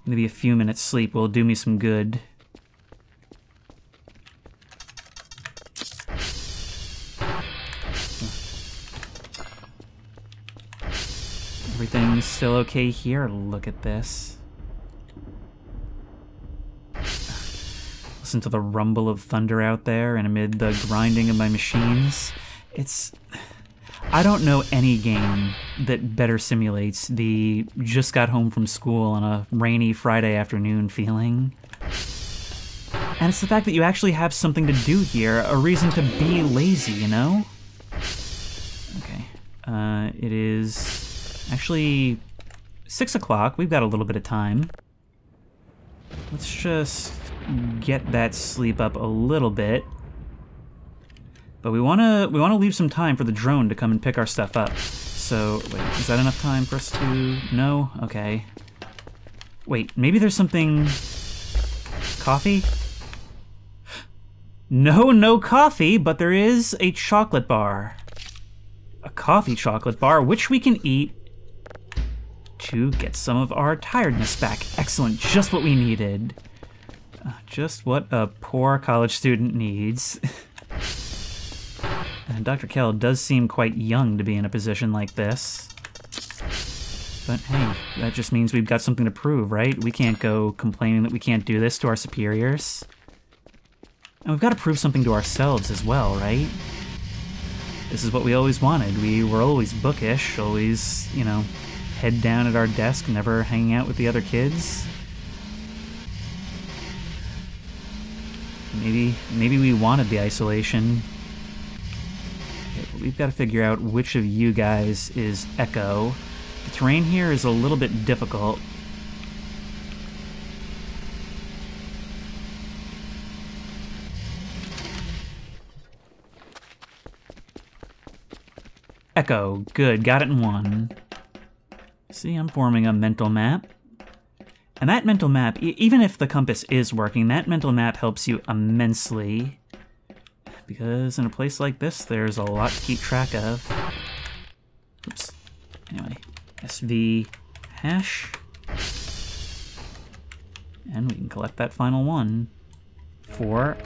Maybe a few minutes sleep will do me some good. Everything's still okay here. Look at this. Listen to the rumble of thunder out there, and amid the grinding of my machines. I don't know any game that better simulates the just got home from school on a rainy Friday afternoon feeling. And it's the fact that you actually have something to do here, a reason to be lazy, you know? Okay. It is actually 6 o'clock. We've got a little bit of time. Let's just get that sleep up a little bit. But we wanna leave some time for the drone to come and pick our stuff up. So, wait, is that enough time for us to... No? Okay. Wait, maybe there's something... Coffee? No coffee, but there is a chocolate bar. A coffee chocolate bar, which we can eat to get some of our tiredness back. Excellent, just what we needed. Just what a poor college student needs. And Dr. Kell does seem quite young to be in a position like this. But hey, that just means we've got something to prove, right? We can't go complaining that we can't do this to our superiors. And we've got to prove something to ourselves as well, right? This is what we always wanted. We were always bookish, always, you know, head down at our desk, never hanging out with the other kids. Maybe we wanted the isolation. Okay, but we've got to figure out which of you guys is Echo. The terrain here is a little bit difficult. Echo, good, got it in one. See, I'm forming a mental map. And that mental map, even if the compass is working, that mental map helps you immensely. Because in a place like this, there's a lot to keep track of. Oops. Anyway, SV hash. And we can collect that final one. 040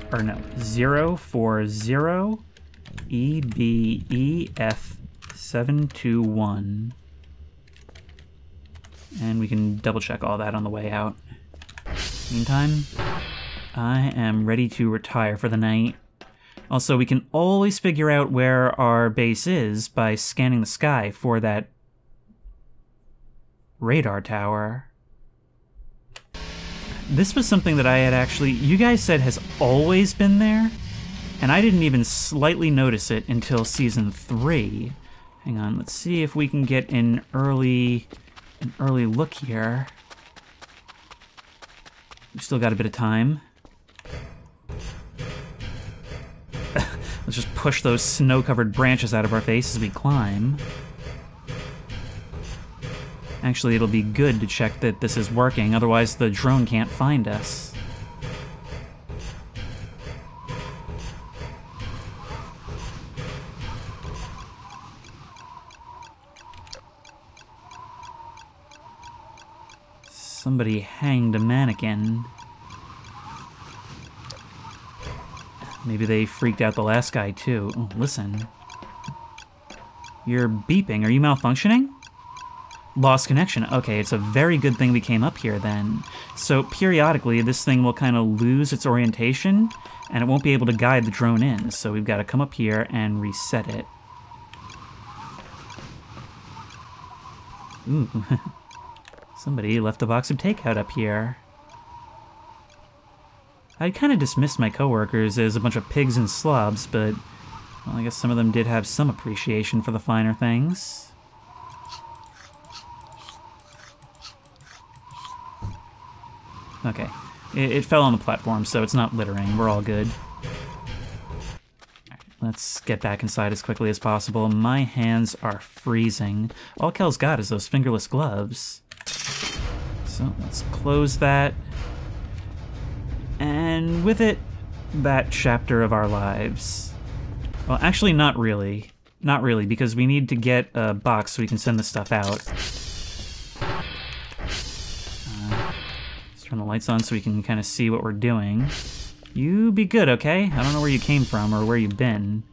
EBEF721. And we can double check all that on the way out. Meantime, I am ready to retire for the night. Also, we can always figure out where our base is by scanning the sky for that radar tower. This was something that I had actually, you guys said has always been there, and I didn't even slightly notice it until Season 3. Hang on, let's see if we can get an early look here. We've still got a bit of time. Let's just push those snow-covered branches out of our face as we climb. Actually, it'll be good to check that this is working, otherwise the drone can't find us. Somebody hanged a mannequin. Maybe they freaked out the last guy, too. Oh, listen. You're beeping. Are you malfunctioning? Lost connection. Okay, it's a very good thing we came up here, then. So, periodically, this thing will kind of lose its orientation, and it won't be able to guide the drone in. So we've got to come up here and reset it. Ooh. Somebody left a box of takeout up here. I kind of dismissed my coworkers as a bunch of pigs and slobs, but, well, I guess some of them did have some appreciation for the finer things. Okay. It fell on the platform, so it's not littering. We're all good. Alright, let's get back inside as quickly as possible. My hands are freezing. All Kel's got is those fingerless gloves. So let's close that. And with it, that chapter of our lives. Well, actually, not really. Not really, because we need to get a box so we can send the stuff out. Let's turn the lights on so we can kind of see what we're doing. You be good, okay? I don't know where you came from or where you've been.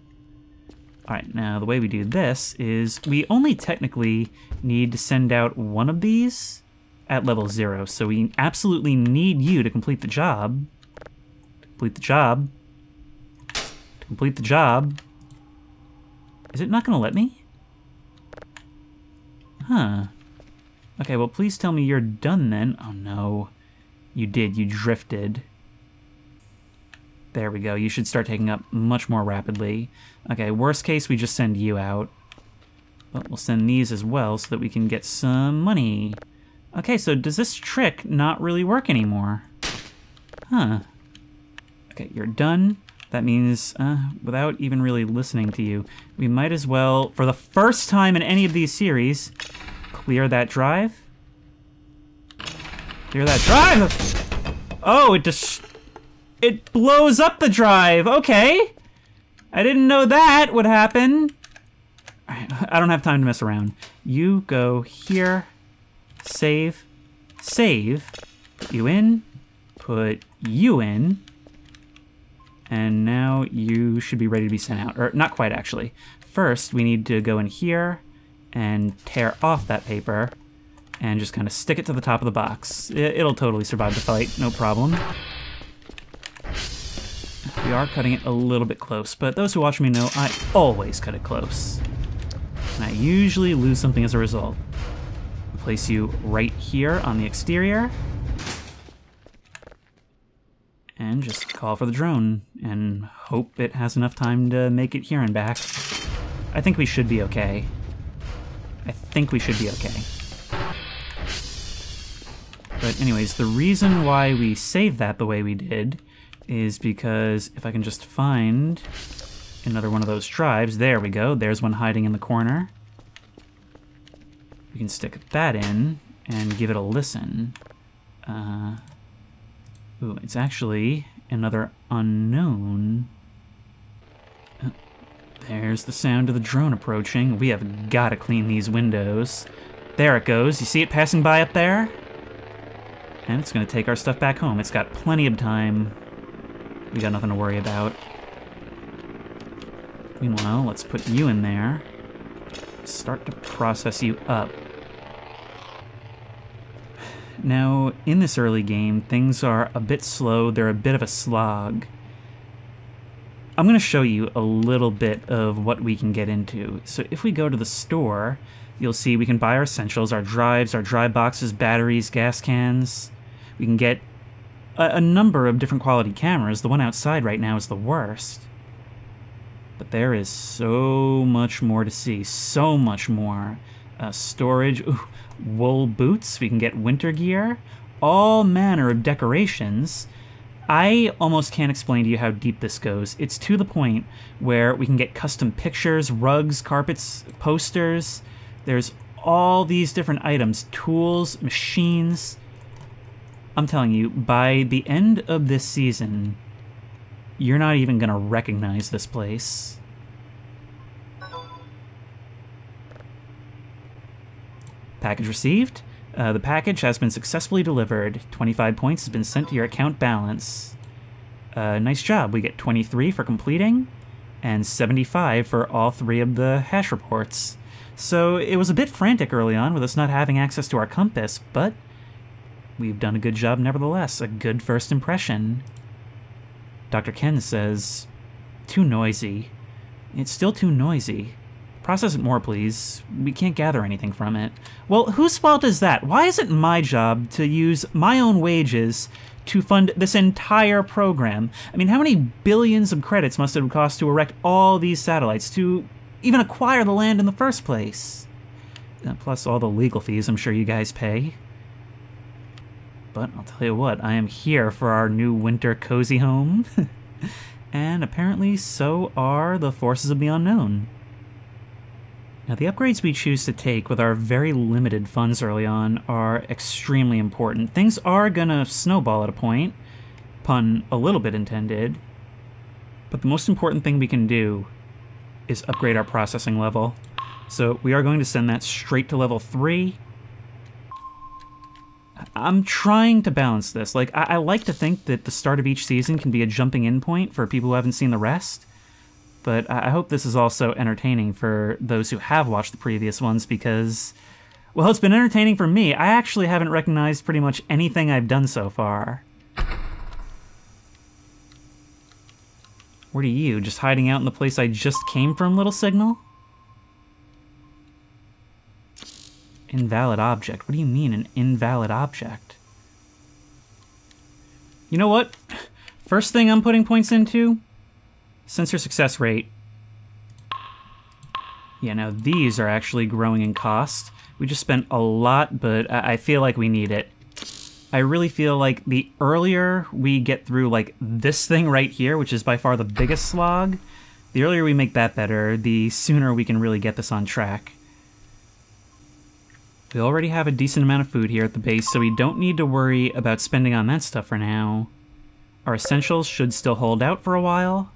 Alright, now the way we do this is we only technically need to send out one of these at level 0, so we absolutely need you to complete the job. Complete the job. Complete the job. Is it not gonna let me? Huh. Okay, well please tell me you're done then. Oh no. You did, you drifted. There we go, you should start taking up much more rapidly. Okay, worst case, we just send you out. But we'll send these as well so that we can get some money. Okay, so does this trick not really work anymore? Huh. Okay, you're done. That means, without even really listening to you, we might as well, for the first time in any of these series, clear that drive. Clear that drive! Oh, it blows up the drive! Okay! I didn't know that would happen. I don't have time to mess around. You go here. Save, put you in, put you in, and now you should be ready to be sent out. Or, not quite, actually. First, we need to go in here and tear off that paper. and just kind of stick it to the top of the box. It'll totally survive the fight, no problem. We are cutting it a little bit close, but those who watch me know I always cut it close. And I usually lose something as a result. I'll place you right here on the exterior. And just call for the drone, and hope it has enough time to make it here and back. I think we should be okay. I think we should be okay. But anyways, the reason why we saved that the way we did is because if I can just find another one of those tribes, there we go, there's one hiding in the corner. We can stick that in and give it a listen. Ooh, it's actually another unknown. There's the sound of the drone approaching. We have got to clean these windows. There it goes. You see it passing by up there? And it's going to take our stuff back home. It's got plenty of time. We got nothing to worry about. Meanwhile, let's put you in there. Start to process you up. Now, in this early game, things are a bit slow. They're a bit of a slog. I'm going to show you a little bit of what we can get into. So if we go to the store, you'll see we can buy our essentials, our drives, our drive boxes, batteries, gas cans. We can get a number of different quality cameras. The one outside right now is the worst. But there is so much more to see. So much more. Storage. Ooh, wool boots. We can get winter gear. All manner of decorations. I almost can't explain to you how deep this goes. It's to the point where we can get custom pictures, rugs, carpets, posters. There's all these different items, tools, machines. I'm telling you, by the end of this season, you're not even going to recognize this place. Package received. The package has been successfully delivered. 25 points has been sent to your account balance. Nice job. We get 23 for completing, and 75 for all 3 of the hash reports. So it was a bit frantic early on with us not having access to our compass, but we've done a good job nevertheless. A good first impression. Dr. Ken says, too noisy. It's still too noisy. Process it more, please. We can't gather anything from it. Well, whose fault is that? Why is it my job to use my own wages to fund this entire program? I mean, how many billions of credits must it have cost to erect all these satellites, to even acquire the land in the first place? Plus all the legal fees I'm sure you guys pay. But I'll tell you what, I am here for our new winter cozy home. And apparently so are the forces of the unknown. Now, the upgrades we choose to take with our very limited funds early on are extremely important. Things are gonna snowball at a point, pun a little bit intended, but the most important thing we can do is upgrade our processing level. So we are going to send that straight to level 3. I'm trying to balance this. Like, I like to think that the start of each season can be a jumping in point for people who haven't seen the rest. But I hope this is also entertaining for those who have watched the previous ones because, well, it's been entertaining for me. I actually haven't recognized pretty much anything I've done so far. What are you, just hiding out in the place I just came from, little signal? Invalid object. What do you mean, an invalid object? You know what? First thing I'm putting points into? Sensor success rate. Yeah, now these are actually growing in cost. We just spent a lot, but I feel like we need it. I really feel like the earlier we get through, like, this thing right here, which is by far the biggest slog, the earlier we make that better, the sooner we can really get this on track. We already have a decent amount of food here at the base, so we don't need to worry about spending on that stuff for now. Our essentials should still hold out for a while.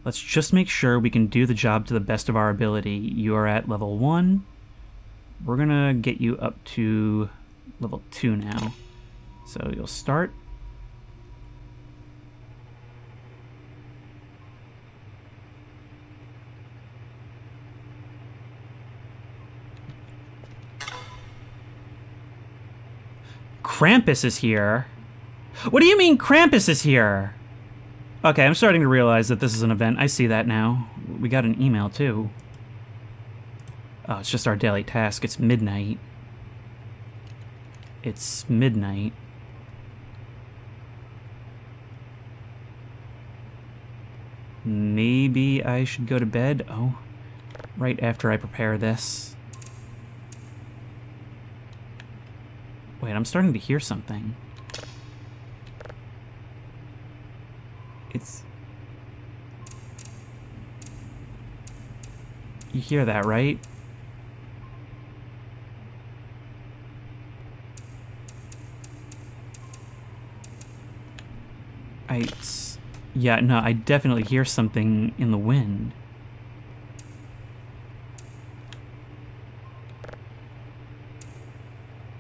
Let's just make sure we can do the job to the best of our ability. You are at level 1. We're gonna get you up to level 2 now. So you'll start. Krampus is here? What do you mean Krampus is here? Okay, I'm starting to realize that this is an event. I see that now. We got an email, too. Oh, it's just our daily task. It's midnight. It's midnight. Maybe I should go to bed? Oh, right after I prepare this. Wait, I'm starting to hear something. It's... You hear that, right? Yeah, no, I definitely hear something in the wind.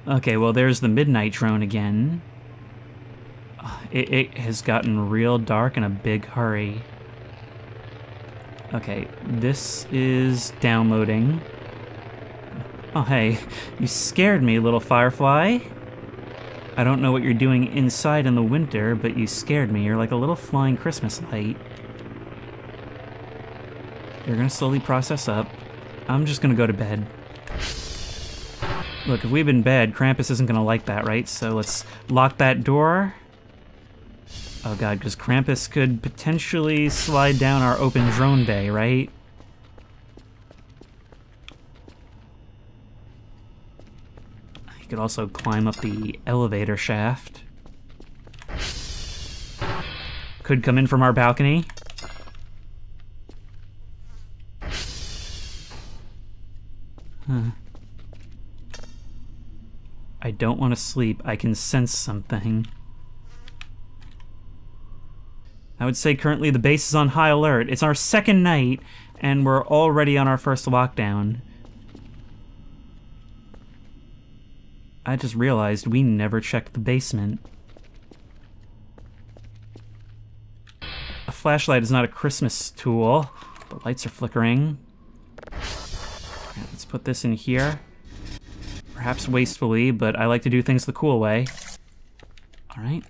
Okay, well, there's the midnight drone again. It has gotten real dark in a big hurry. Okay, this is downloading. Oh, hey, you scared me, little firefly. I don't know what you're doing inside in the winter, but you scared me. You're like a little flying Christmas light. You're gonna slowly process up. I'm just gonna go to bed. Look, if we've been bed, Krampus isn't gonna like that, right? So let's lock that door. Oh god, because Krampus could potentially slide down our open drone bay, right? He could also climb up the elevator shaft. Could come in from our balcony. Huh. I don't want to sleep. I can sense something. I would say currently the base is on high alert. It's our second night, and we're already on our first lockdown. I just realized we never checked the basement. A flashlight is not a Christmas tool. The lights are flickering. Right, let's put this in here. Perhaps wastefully, but I like to do things the cool way. All right.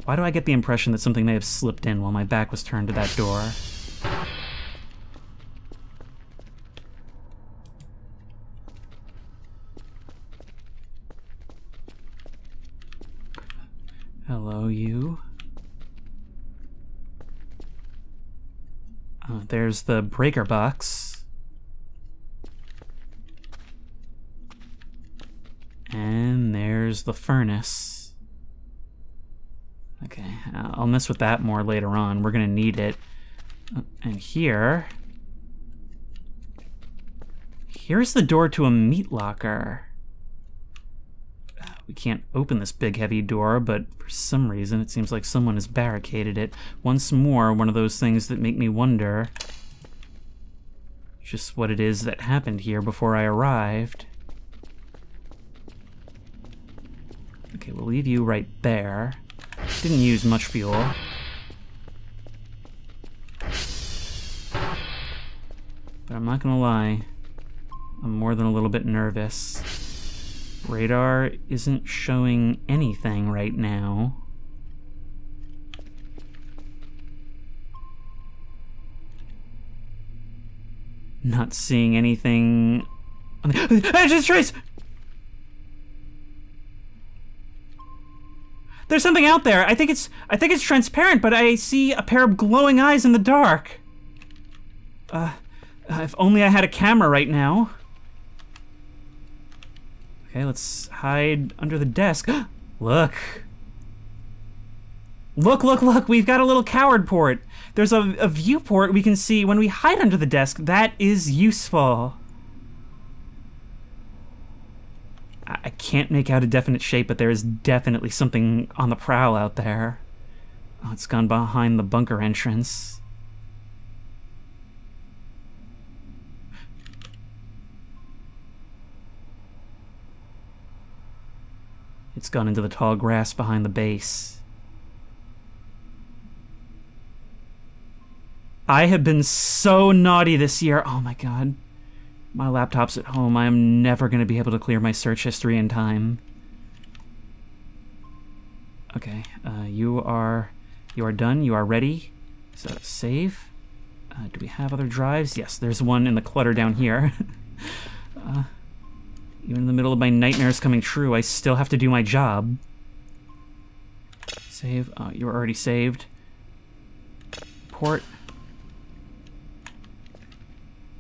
Why do I get the impression that something may have slipped in while my back was turned to that door? Hello, you. There's the breaker box. And there's the furnace. Okay, I'll mess with that more later on. We're gonna need it. And here's the door to a meat locker. We can't open this big heavy door, but for some reason it seems like someone has barricaded it. Once more, one of those things that make me wonder just what it is that happened here before I arrived. Okay, we'll leave you right there. Didn't use much fuel. But I'm not gonna lie, I'm more than a little bit nervous. Radar isn't showing anything right now. Not seeing anything... There's Trace! There's something out there. I think it's transparent, but I see a pair of glowing eyes in the dark. If only I had a camera right now. Okay, let's hide under the desk. Look. Look, we've got a little coward port. There's a viewport we can see when we hide under the desk. That is useful. I can't make out a definite shape, but there is definitely something on the prowl out there. Oh, it's gone behind the bunker entrance. It's gone into the tall grass behind the base. I have been so naughty this year. Oh my god. My laptop's at home. I am never going to be able to clear my search history in time. Okay, you are done. You are ready. So, save. Do we have other drives? Yes, there's one in the clutter down here. Even in the middle of my nightmares coming true, I still have to do my job. Save. You're already saved. Port.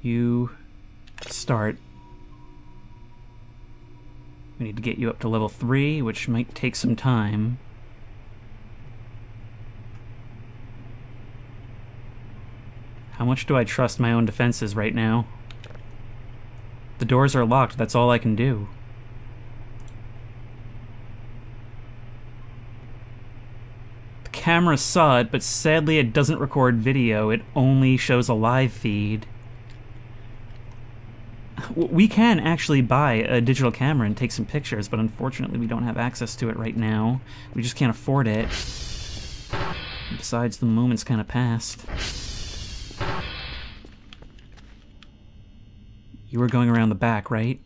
You start. We need to get you up to level 3, which might take some time. How much do I trust my own defenses right now? The doors are locked, that's all I can do. The camera saw it, but sadly it doesn't record video, it only shows a live feed. We can actually buy a digital camera and take some pictures, but unfortunately we don't have access to it right now. We just can't afford it. Besides, the moment's kind of past. You were going around the back, right?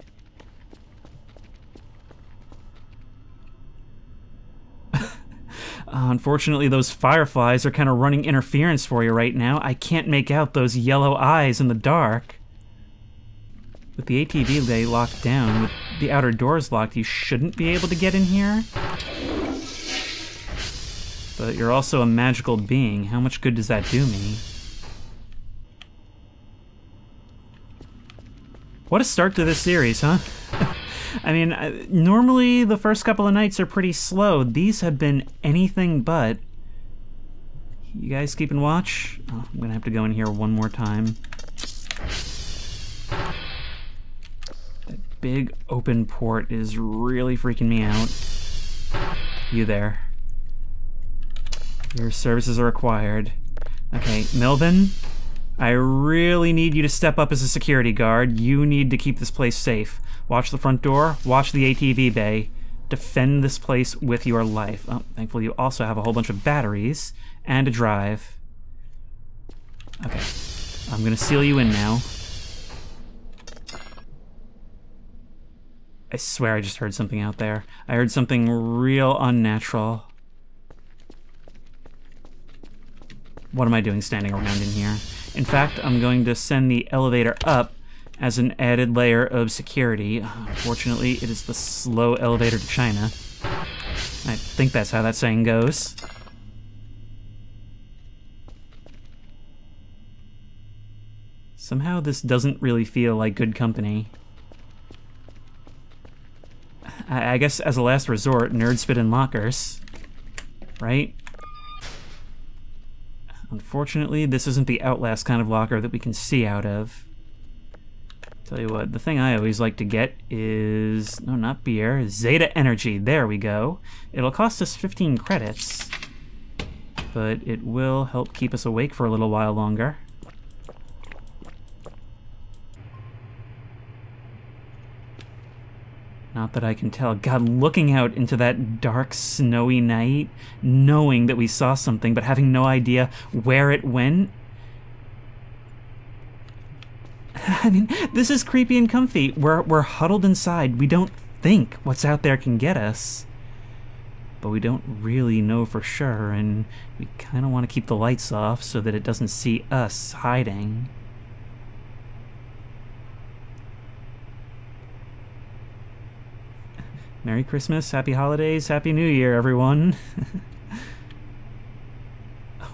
Unfortunately, those fireflies are kind of running interference for you right now. I can't make out those yellow eyes in the dark. With the ATV bay locked down, with the outer doors locked, you shouldn't be able to get in here. But you're also a magical being. How much good does that do me? What a start to this series, huh? I mean, normally the first couple of nights are pretty slow. These have been anything but. You guys keeping watch? Oh, I'm gonna have to go in here one more time. That big open port is really freaking me out. You there. Your services are required. Okay, Melvin, I really need you to step up as a security guard. You need to keep this place safe. Watch the front door, watch the ATV bay. Defend this place with your life. Oh, thankfully you also have a whole bunch of batteries and a drive. Okay, I'm gonna seal you in now. I swear I just heard something out there. I heard something real unnatural. What am I doing standing around in here? In fact, I'm going to send the elevator up as an added layer of security. Unfortunately, it is the slow elevator to China. I think that's how that saying goes. Somehow this doesn't really feel like good company. I guess as a last resort, nerds fit in lockers. Right? Unfortunately, this isn't the Outlast kind of locker that we can see out of. Tell you what, the thing I always like to get is... no, not beer. Zeta Energy. There we go. It'll cost us 15 credits. But it will help keep us awake for a little while longer. Not that I can tell. God, looking out into that dark, snowy night, knowing that we saw something, but having no idea where it went. I mean, this is creepy and comfy. We're huddled inside. We don't think what's out there can get us. But we don't really know for sure, and we kind of want to keep the lights off so that it doesn't see us hiding. Merry Christmas, Happy Holidays, Happy New Year, everyone.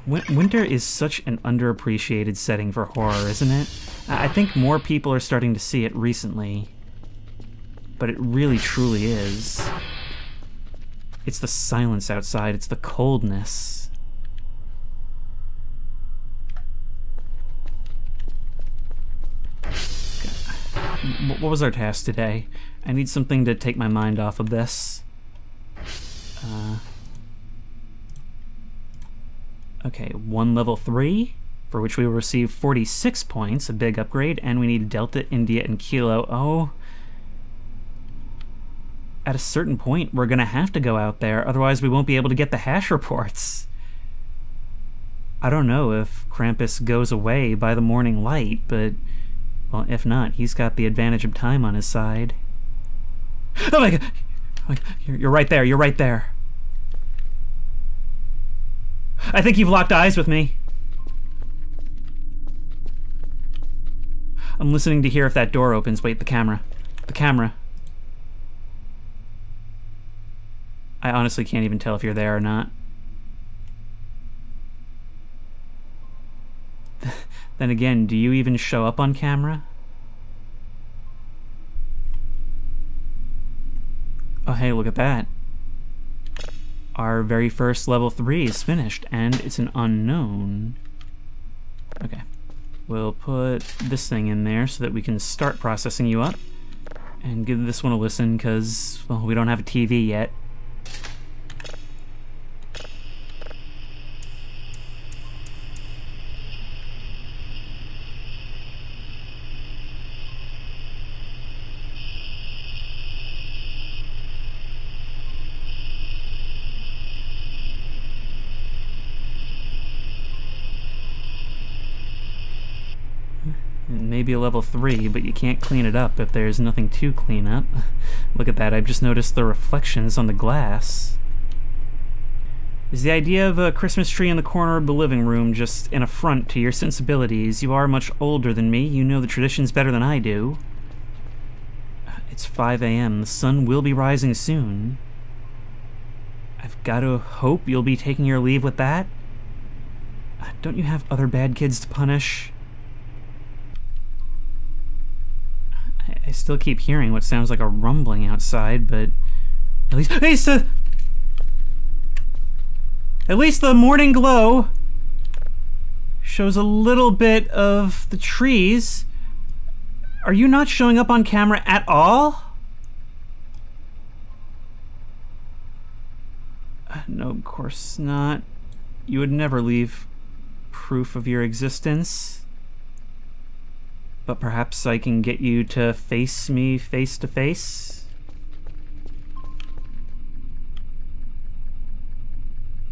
Winter is such an underappreciated setting for horror, isn't it? I think more people are starting to see it recently. But it really, truly is. It's the silence outside, it's the coldness. What was our task today? I need something to take my mind off of this. Okay, 1 level 3, for which we will receive 46 points, a big upgrade, and we need Delta, India, and Kilo. Oh. At a certain point, we're gonna have to go out there, otherwise we won't be able to get the hash reports. I don't know if Krampus goes away by the morning light, but, well, if not, he's got the advantage of time on his side. Oh my god! You're right there, you're right there. I think you've locked eyes with me. I'm listening to hear if that door opens. Wait, the camera. The camera. I honestly can't even tell if you're there or not. Then again, do you even show up on camera? Oh hey, look at that. Our very first level 3 is finished, and it's an unknown. Okay. We'll put this thing in there so that we can start processing you up. And give this one a listen, because, well, we don't have a TV yet. Maybe a level 3, but you can't clean it up if there's nothing to clean up. Look at that, I've just noticed the reflections on the glass. Is the idea of a Christmas tree in the corner of the living room just an affront to your sensibilities? You are much older than me, you know the traditions better than I do. It's 5 a.m., the sun will be rising soon. I've got to hope you'll be taking your leave with that. Don't you have other bad kids to punish? I still keep hearing what sounds like a rumbling outside, but at least the morning glow shows a little bit of the trees. Are you not showing up on camera at all? No, of course not. You would never leave proof of your existence. But perhaps I can get you to face me face to face?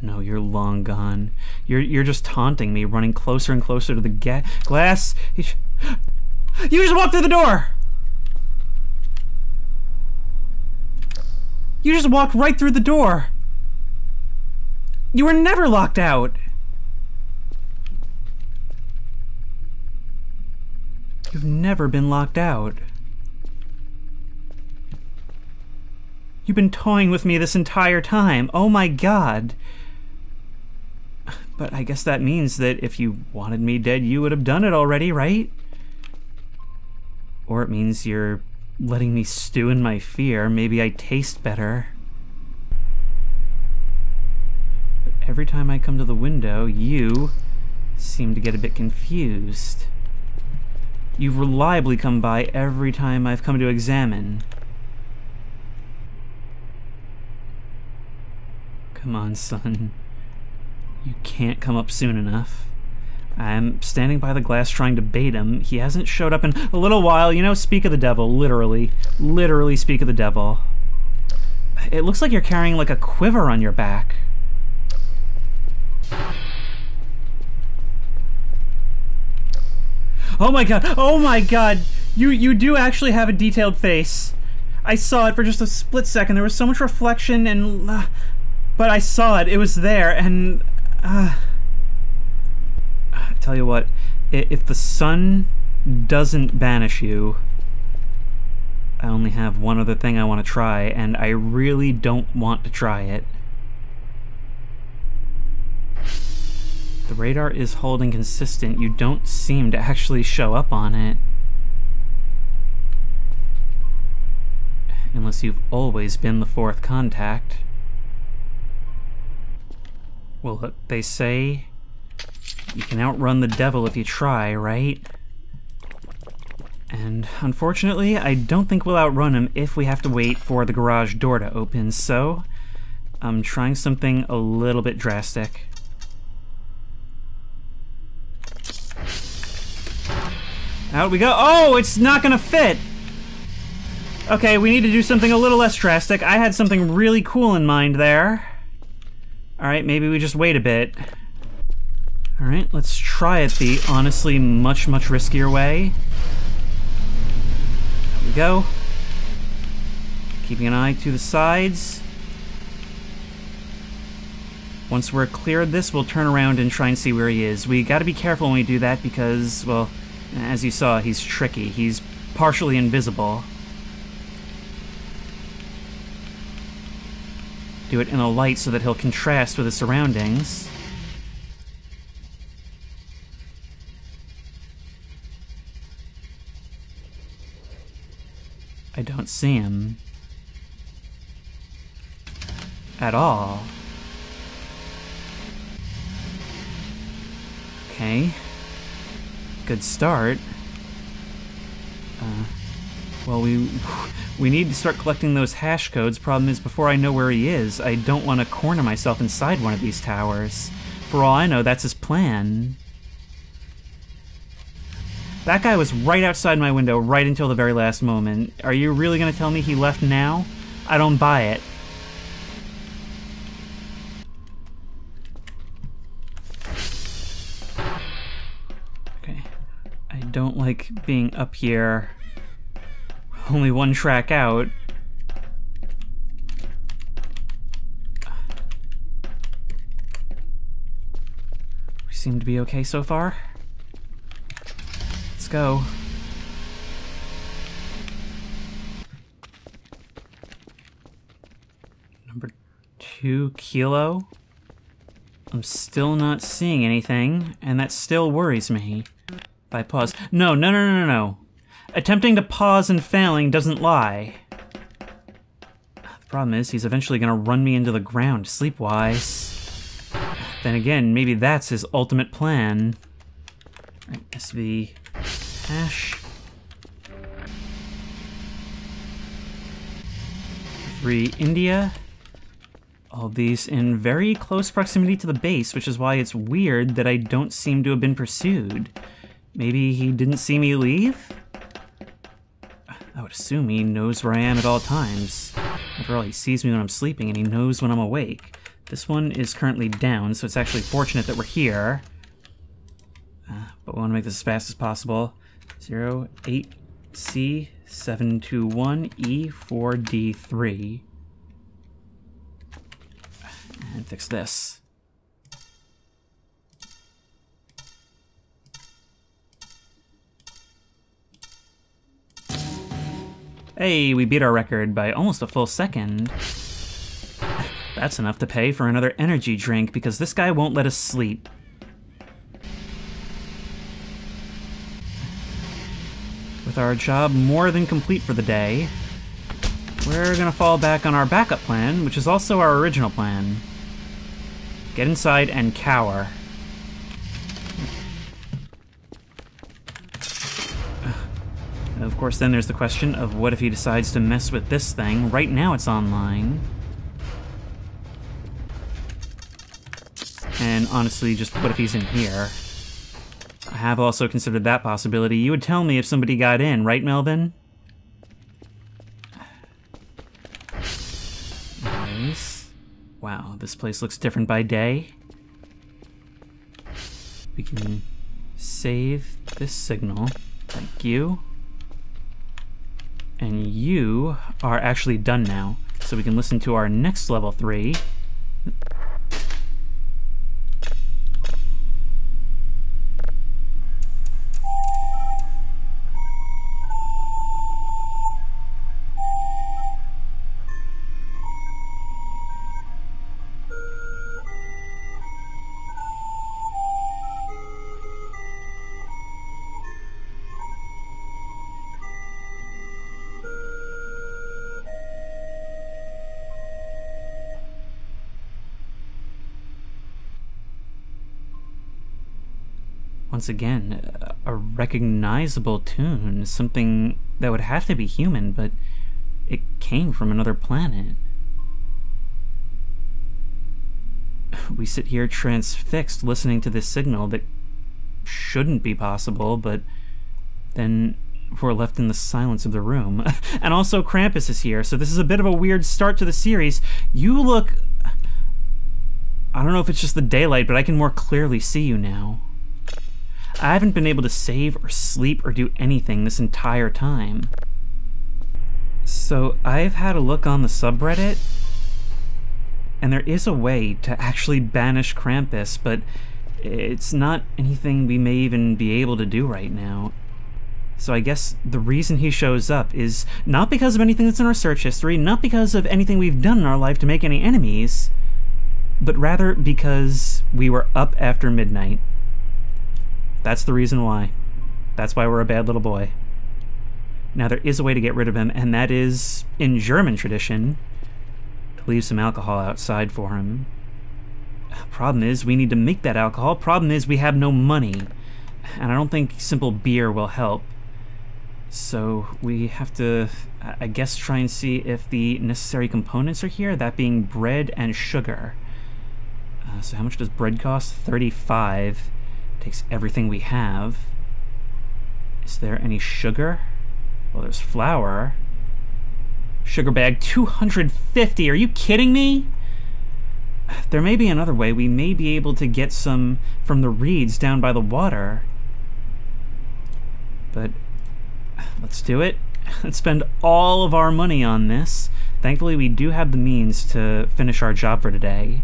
No, you're long gone. You're just taunting me, running closer and closer to the glass. You just walked through the door! You just walked right through the door! You were never locked out! You've never been locked out. You've been toying with me this entire time. Oh my god. But I guess that means that if you wanted me dead, you would have done it already, right? Or it means you're letting me stew in my fear. Maybe I taste better. But every time I come to the window, you seem to get a bit confused. You've reliably come by every time I've come to examine. Come on, son. You can't come up soon enough. I'm standing by the glass trying to bait him. He hasn't showed up in a little while. You know, speak of the devil, literally. Literally speak of the devil. It looks like you're carrying like a quiver on your back. Oh my god, oh my god! You do actually have a detailed face. I saw it for just a split second. There was so much reflection and... but I saw it. It was there, and... tell you what, if the sun doesn't banish you, I only have one other thing I want to try, and I really don't want to try it. The radar is holding consistent. You don't seem to actually show up on it. Unless you've always been the fourth contact. Well, they say you can outrun the devil if you try, right? And unfortunately, I don't think we'll outrun him if we have to wait for the garage door to open, so I'm trying something a little bit drastic. Out we go. Oh, it's not gonna fit! Okay, we need to do something a little less drastic. I had something really cool in mind there. Alright, maybe we just wait a bit. Alright, let's try it the honestly much riskier way. There we go. Keeping an eye to the sides. Once we're cleared this, we'll turn around and try and see where he is. We gotta be careful when we do that because, well, as you saw, he's tricky. He's partially invisible. Do it in a light so that he'll contrast with his surroundings. I don't see him. At all. Okay. Good start. Well, we need to start collecting those hash codes. Problem is, before I know where he is, I don't want to corner myself inside one of these towers. For all I know, that's his plan. That guy was right outside my window right until the very last moment. Are you really going to tell me he left now? I don't buy it. Okay. I don't like being up here. Only one track out. We seem to be okay so far. Let's go. Number 2 Kilo. I'm still not seeing anything, and that still worries me. If I pause. No. Attempting to pause and failing doesn't lie. The problem is, he's eventually gonna run me into the ground, sleep-wise. Then again, maybe that's his ultimate plan. Right, SV hash. 3 India. All these in very close proximity to the base, which is why it's weird that I don't seem to have been pursued. Maybe he didn't see me leave? I would assume he knows where I am at all times. After all, he sees me when I'm sleeping and he knows when I'm awake. This one is currently down, so it's actually fortunate that we're here. But we want to make this as fast as possible. 08C721E4D3. And fix this. Hey, we beat our record by almost a full second. That's enough to pay for another energy drink because this guy won't let us sleep. With our job more than complete for the day, we're gonna fall back on our backup plan, which is also our original plan. Get inside and cower. And of course, then there's the question of what if he decides to mess with this thing. Right now it's online. And honestly, just what if he's in here? I have also considered that possibility. You would tell me if somebody got in, right, Melvin? Nice. Wow, this place looks different by day. We can save this signal. Thank you. And you are actually done now, so we can listen to our next level 3. Once again, a recognizable tune, something that would have to be human, but it came from another planet. We sit here transfixed listening to this signal that shouldn't be possible, but then we're left in the silence of the room. And also Krampus is here, so this is a bit of a weird start to the series. You look... I don't know if it's just the daylight, but I can more clearly see you now. I haven't been able to save or sleep or do anything this entire time. So I've had a look on the subreddit, and there is a way to actually banish Krampus, but it's not anything we may even be able to do right now. So I guess the reason he shows up is not because of anything that's in our search history, not because of anything we've done in our life to make any enemies, but rather because we were up after midnight. That's the reason why. That's why we're a bad little boy. Now there is a way to get rid of him, and that is, in German tradition, to leave some alcohol outside for him. Problem is, we need to make that alcohol. Problem is, we have no money, and I don't think simple beer will help. So we have to, I guess, try and see if the necessary components are here, that being bread and sugar. So how much does bread cost? 35. Takes everything we have. Is there any sugar? Well, there's flour. Sugar bag, 250. Are you kidding me? There may be another way. We may be able to get some from the reeds down by the water. But let's do it. Let's spend all of our money on this. Thankfully, we do have the means to finish our job for today.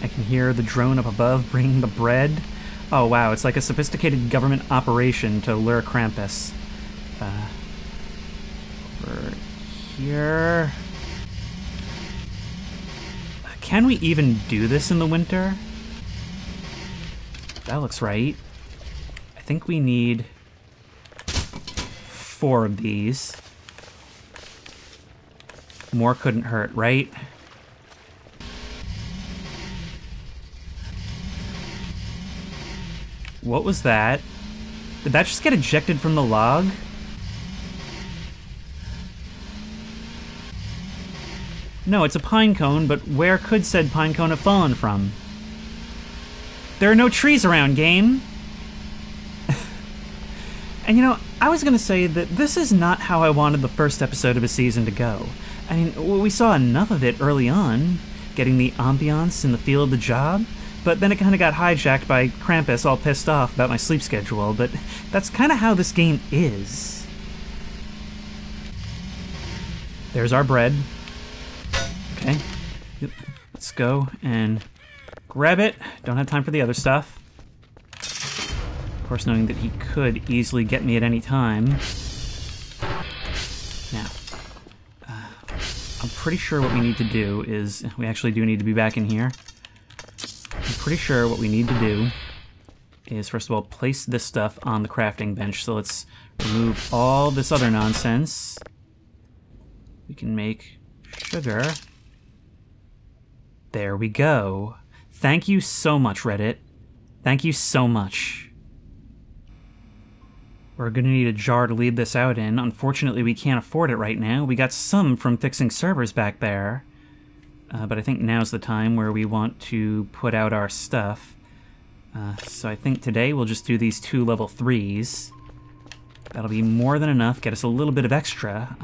I can hear the drone up above bringing the bread. Oh wow, it's like a sophisticated government operation to lure Krampus. Over here... Can we even do this in the winter? That looks right. I think we need 4 of these. More couldn't hurt, right? What was that? Did that just get ejected from the log? No, it's a pine cone, but where could said pine cone have fallen from? There are no trees around, game! And you know, I was gonna say that this is not how I wanted the first episode of a season to go. I mean, we saw enough of it early on, getting the ambiance and the feel of the job, but then it kind of got hijacked by Krampus all pissed off about my sleep schedule, but that's kind of how this game is. There's our bread. Okay, let's go and grab it. Don't have time for the other stuff. Of course, knowing that he could easily get me at any time. Now, I'm pretty sure what we need to do is, we actually do need to be back in here. I'm pretty sure what we need to do is, first of all, place this stuff on the crafting bench. So let's remove all this other nonsense. We can make sugar. There we go. Thank you so much, Reddit. Thank you so much. We're gonna need a jar to leave this out in. Unfortunately, we can't afford it right now. We got some from fixing servers back there. But I think now's the time where we want to put out our stuff. So I think today we'll just do these 2 level 3s. That'll be more than enough, get us a little bit of extra.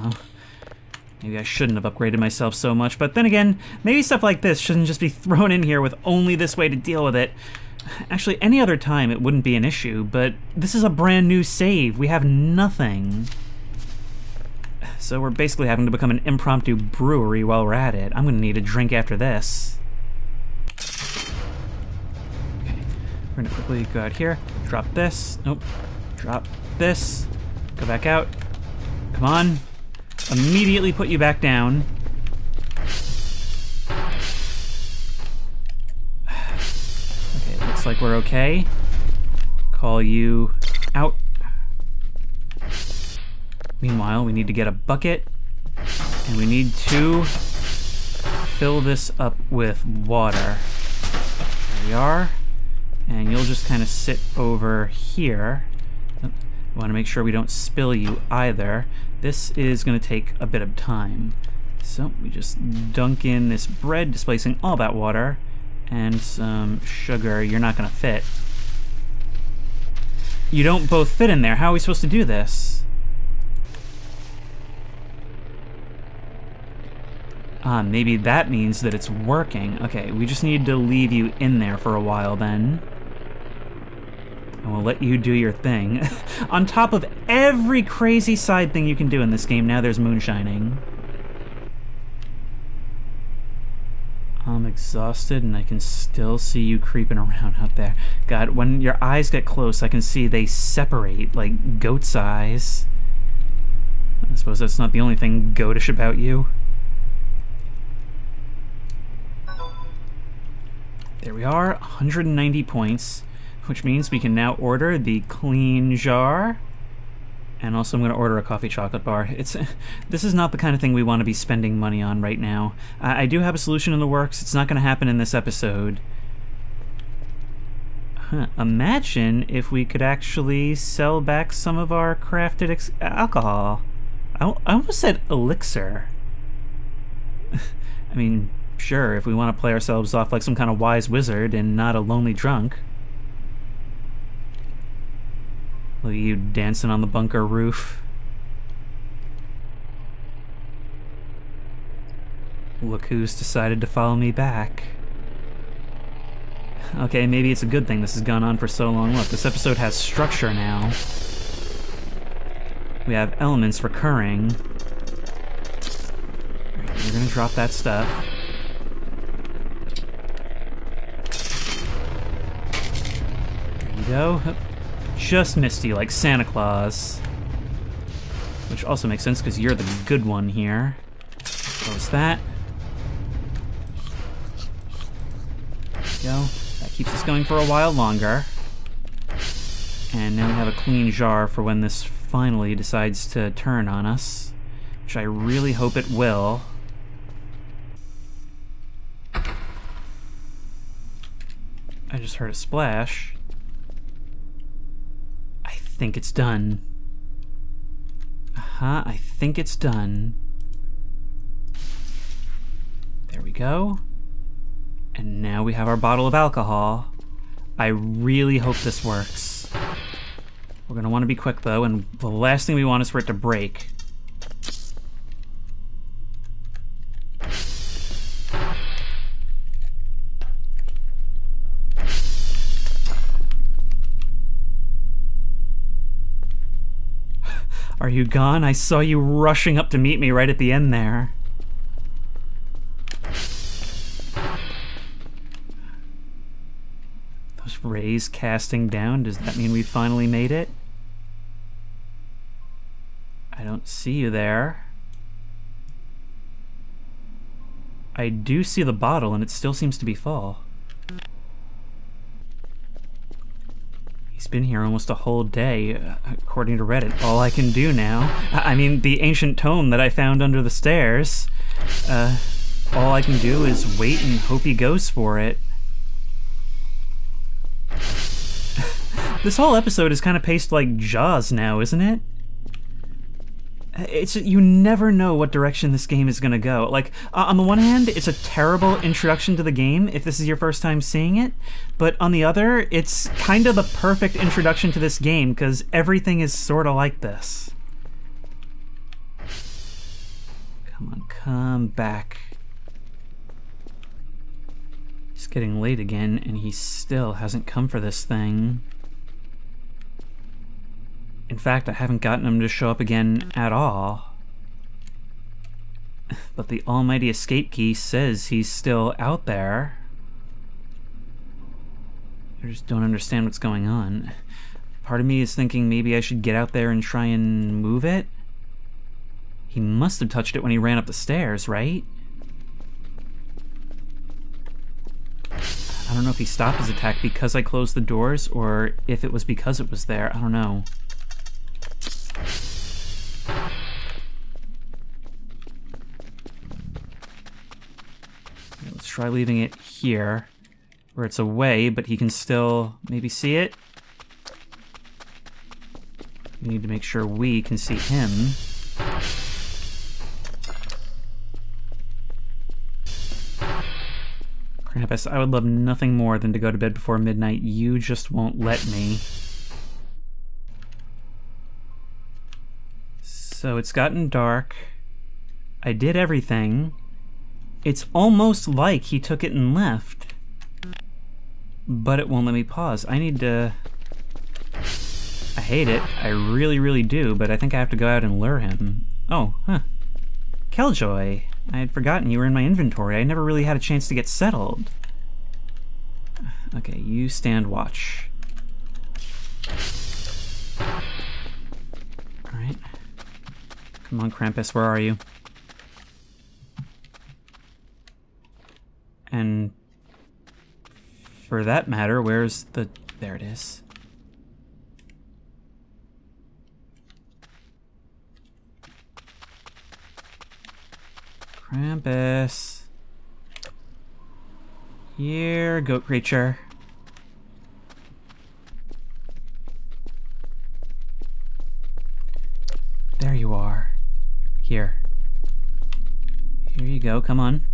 Maybe I shouldn't have upgraded myself so much, but then again, maybe stuff like this shouldn't just be thrown in here with only this way to deal with it. Actually, any other time it wouldn't be an issue, but this is a brand new save. We have nothing. So we're basically having to become an impromptu brewery while we're at it. I'm gonna need a drink after this. Okay, we're gonna quickly go out here, drop this, nope, drop this, go back out, come on, immediately put you back down. Okay, looks like we're okay. Call you out. Meanwhile, we need to get a bucket, and we need to fill this up with water. There we are. And you'll just kind of sit over here. We want to make sure we don't spill you either. This is going to take a bit of time. So we just dunk in this bread, displacing all that water, and some sugar. You're not going to fit. You don't both fit in there. How are we supposed to do this? Maybe that means that it's working. Okay, we just need to leave you in there for a while then. And we'll let you do your thing. On top of every crazy side thing you can do in this game, now there's moonshining. I'm exhausted and I can still see you creeping around out there. God, when your eyes get close, I can see they separate like goat's eyes. I suppose that's not the only thing goatish about you. There we are, 190 points, which means we can now order the clean jar. And also I'm going to order a coffee chocolate bar. This is not the kind of thing we want to be spending money on right now. I do have a solution in the works. It's not going to happen in this episode. Imagine if we could actually sell back some of our crafted alcohol. I almost said elixir. I mean, sure, if we want to play ourselves off like some kind of wise wizard and not a lonely drunk. Look at you dancing on the bunker roof. Look who's decided to follow me back. Okay, maybe it's a good thing this has gone on for so long. Look, this episode has structure now. We have elements recurring. Alright, we're gonna drop that stuff. There you go. Just missed you, like Santa Claus. Which also makes sense, because you're the good one here. Close that. There we go. That keeps us going for a while longer. And now we have a clean jar for when this finally decides to turn on us. Which I really hope it will. I just heard a splash. I think it's done. I think it's done. There we go. And now we have our bottle of alcohol. I really hope this works. We're gonna want to be quick though, and the last thing we want is for it to break. Are you gone? I saw you rushing up to meet me right at the end there. Those rays casting down, does that mean we finally made it? I don't see you there. I do see the bottle and it still seems to be full. He's been here almost a whole day, according to Reddit. All I can do now... I mean, the ancient tome that I found under the stairs. All I can do is wait and hope he goes for it. This whole episode is kind of paced like Jaws now, isn't it? You never know what direction this game is gonna go. Like, on the one hand, it's a terrible introduction to the game if this is your first time seeing it, but on the other, it's kind of the perfect introduction to this game because everything is sort of like this. Come on, come back. It's getting late again, and he still hasn't come for this thing. In fact, I haven't gotten him to show up again at all. But the almighty escape key says he's still out there. I just don't understand what's going on. Part of me is thinking maybe I should get out there and try and move it. He must have touched it when he ran up the stairs, right? I don't know if he stopped his attack because I closed the doors, or if it was because it was there. I don't know. Let's try leaving it here, where it's away, but he can still maybe see it. We need to make sure we can see him. Krampus, I would love nothing more than to go to bed before midnight. You just won't let me. So it's gotten dark. I did everything. It's almost like he took it and left. But it won't let me pause. I need to... I hate it. I really, really do, but I think I have to go out and lure him. Oh, huh. Killjoy. I had forgotten you were in my inventory. I never really had a chance to get settled. Okay, you stand watch. Alright. Come on, Krampus, where are you? And for that matter, where's the... There it is. Krampus. Here, goat creature. There you are. Here. Here you go, come on.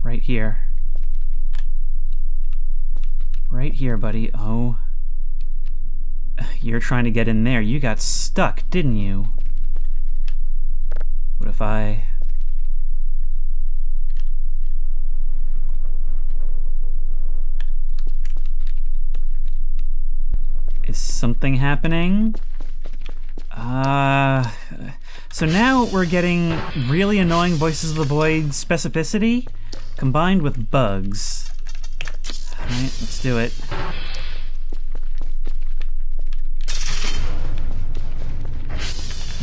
Right here. Right here, buddy. Oh. You're trying to get in there. You got stuck, didn't you? What if I... Is something happening? So now we're getting really annoying Voices of the Void specificity combined with bugs. Alright, let's do it.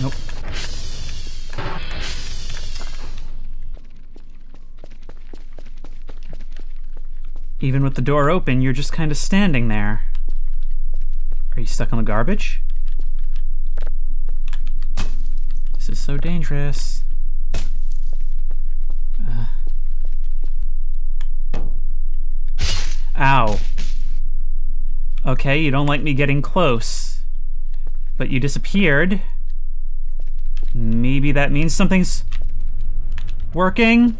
Nope. Even with the door open, you're just kind of standing there. Are you stuck on the garbage? This is so dangerous. Ow. Okay, you don't like me getting close. But you disappeared. Maybe that means something's working?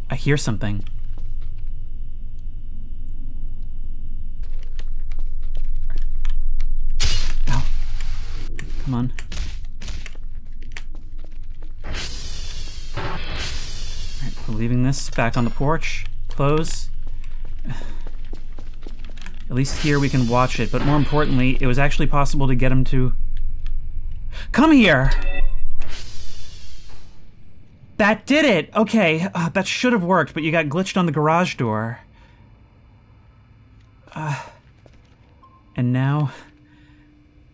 I hear something. Ow. Come on. Alright, we're leaving this back on the porch. Close. At least here we can watch it, but more importantly, it was actually possible to get him to... Come here! That did it! Okay, that should have worked, but you got glitched on the garage door. And now,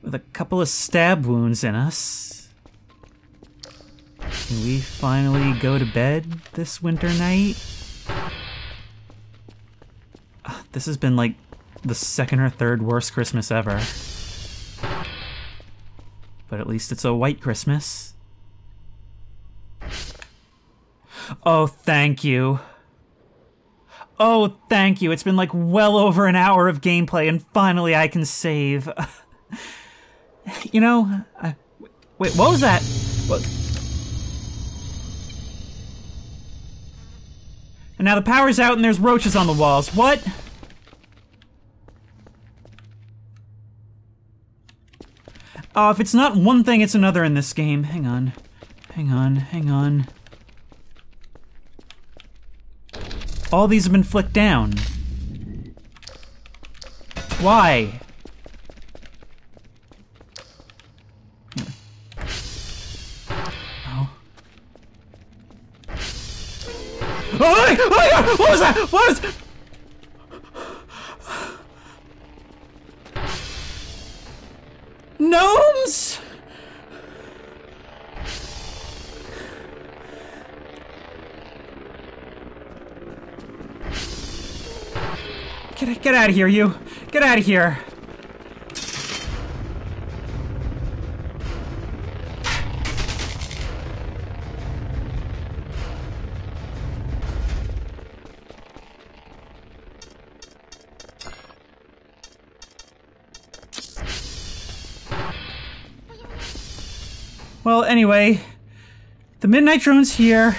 with a couple of stab wounds in us, can we finally go to bed this winter night? This has been like the second or third worst Christmas ever. But at least it's a white Christmas. Oh, thank you. Oh, thank you. It's been like well over an hour of gameplay and finally I can save. You know, wait, what was that? What? And now the power's out and there's roaches on the walls. What? Oh, if it's not one thing, it's another in this game. Hang on. Hang on, hang on. All these have been flicked down. Why? Oh. Oh, what was that? What was... Gnomes? Get out of here, you! Get out of here! Well, anyway, the Midnight Drone's here,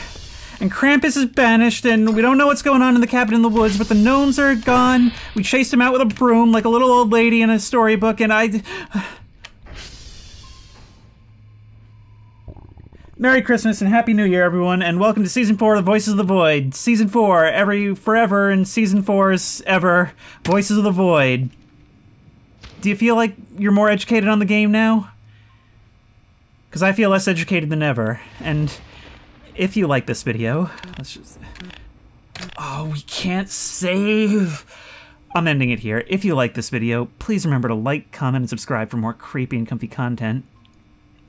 and Krampus is banished, and we don't know what's going on in the cabin in the woods, but the gnomes are gone. We chased him out with a broom like a little old lady in a storybook, and Merry Christmas and Happy New Year, everyone, and welcome to Season 4 of the Voices of the Void. Season 4, forever, and Season 4's ever, Voices of the Void. Do you feel like you're more educated on the game now? Because I feel less educated than ever, and if you like this video, let's just... Oh, we can't save! I'm ending it here. If you like this video, please remember to like, comment, and subscribe for more creepy and comfy content.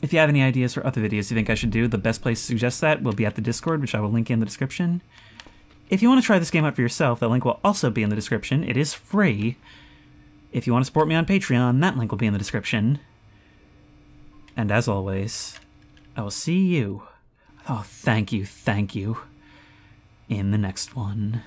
If you have any ideas for other videos you think I should do, the best place to suggest that will be at the Discord, which I will link in the description. If you want to try this game out for yourself, the link will also be in the description. It is free. If you want to support me on Patreon, that link will be in the description. And as always, I will see you, oh thank you, in the next one.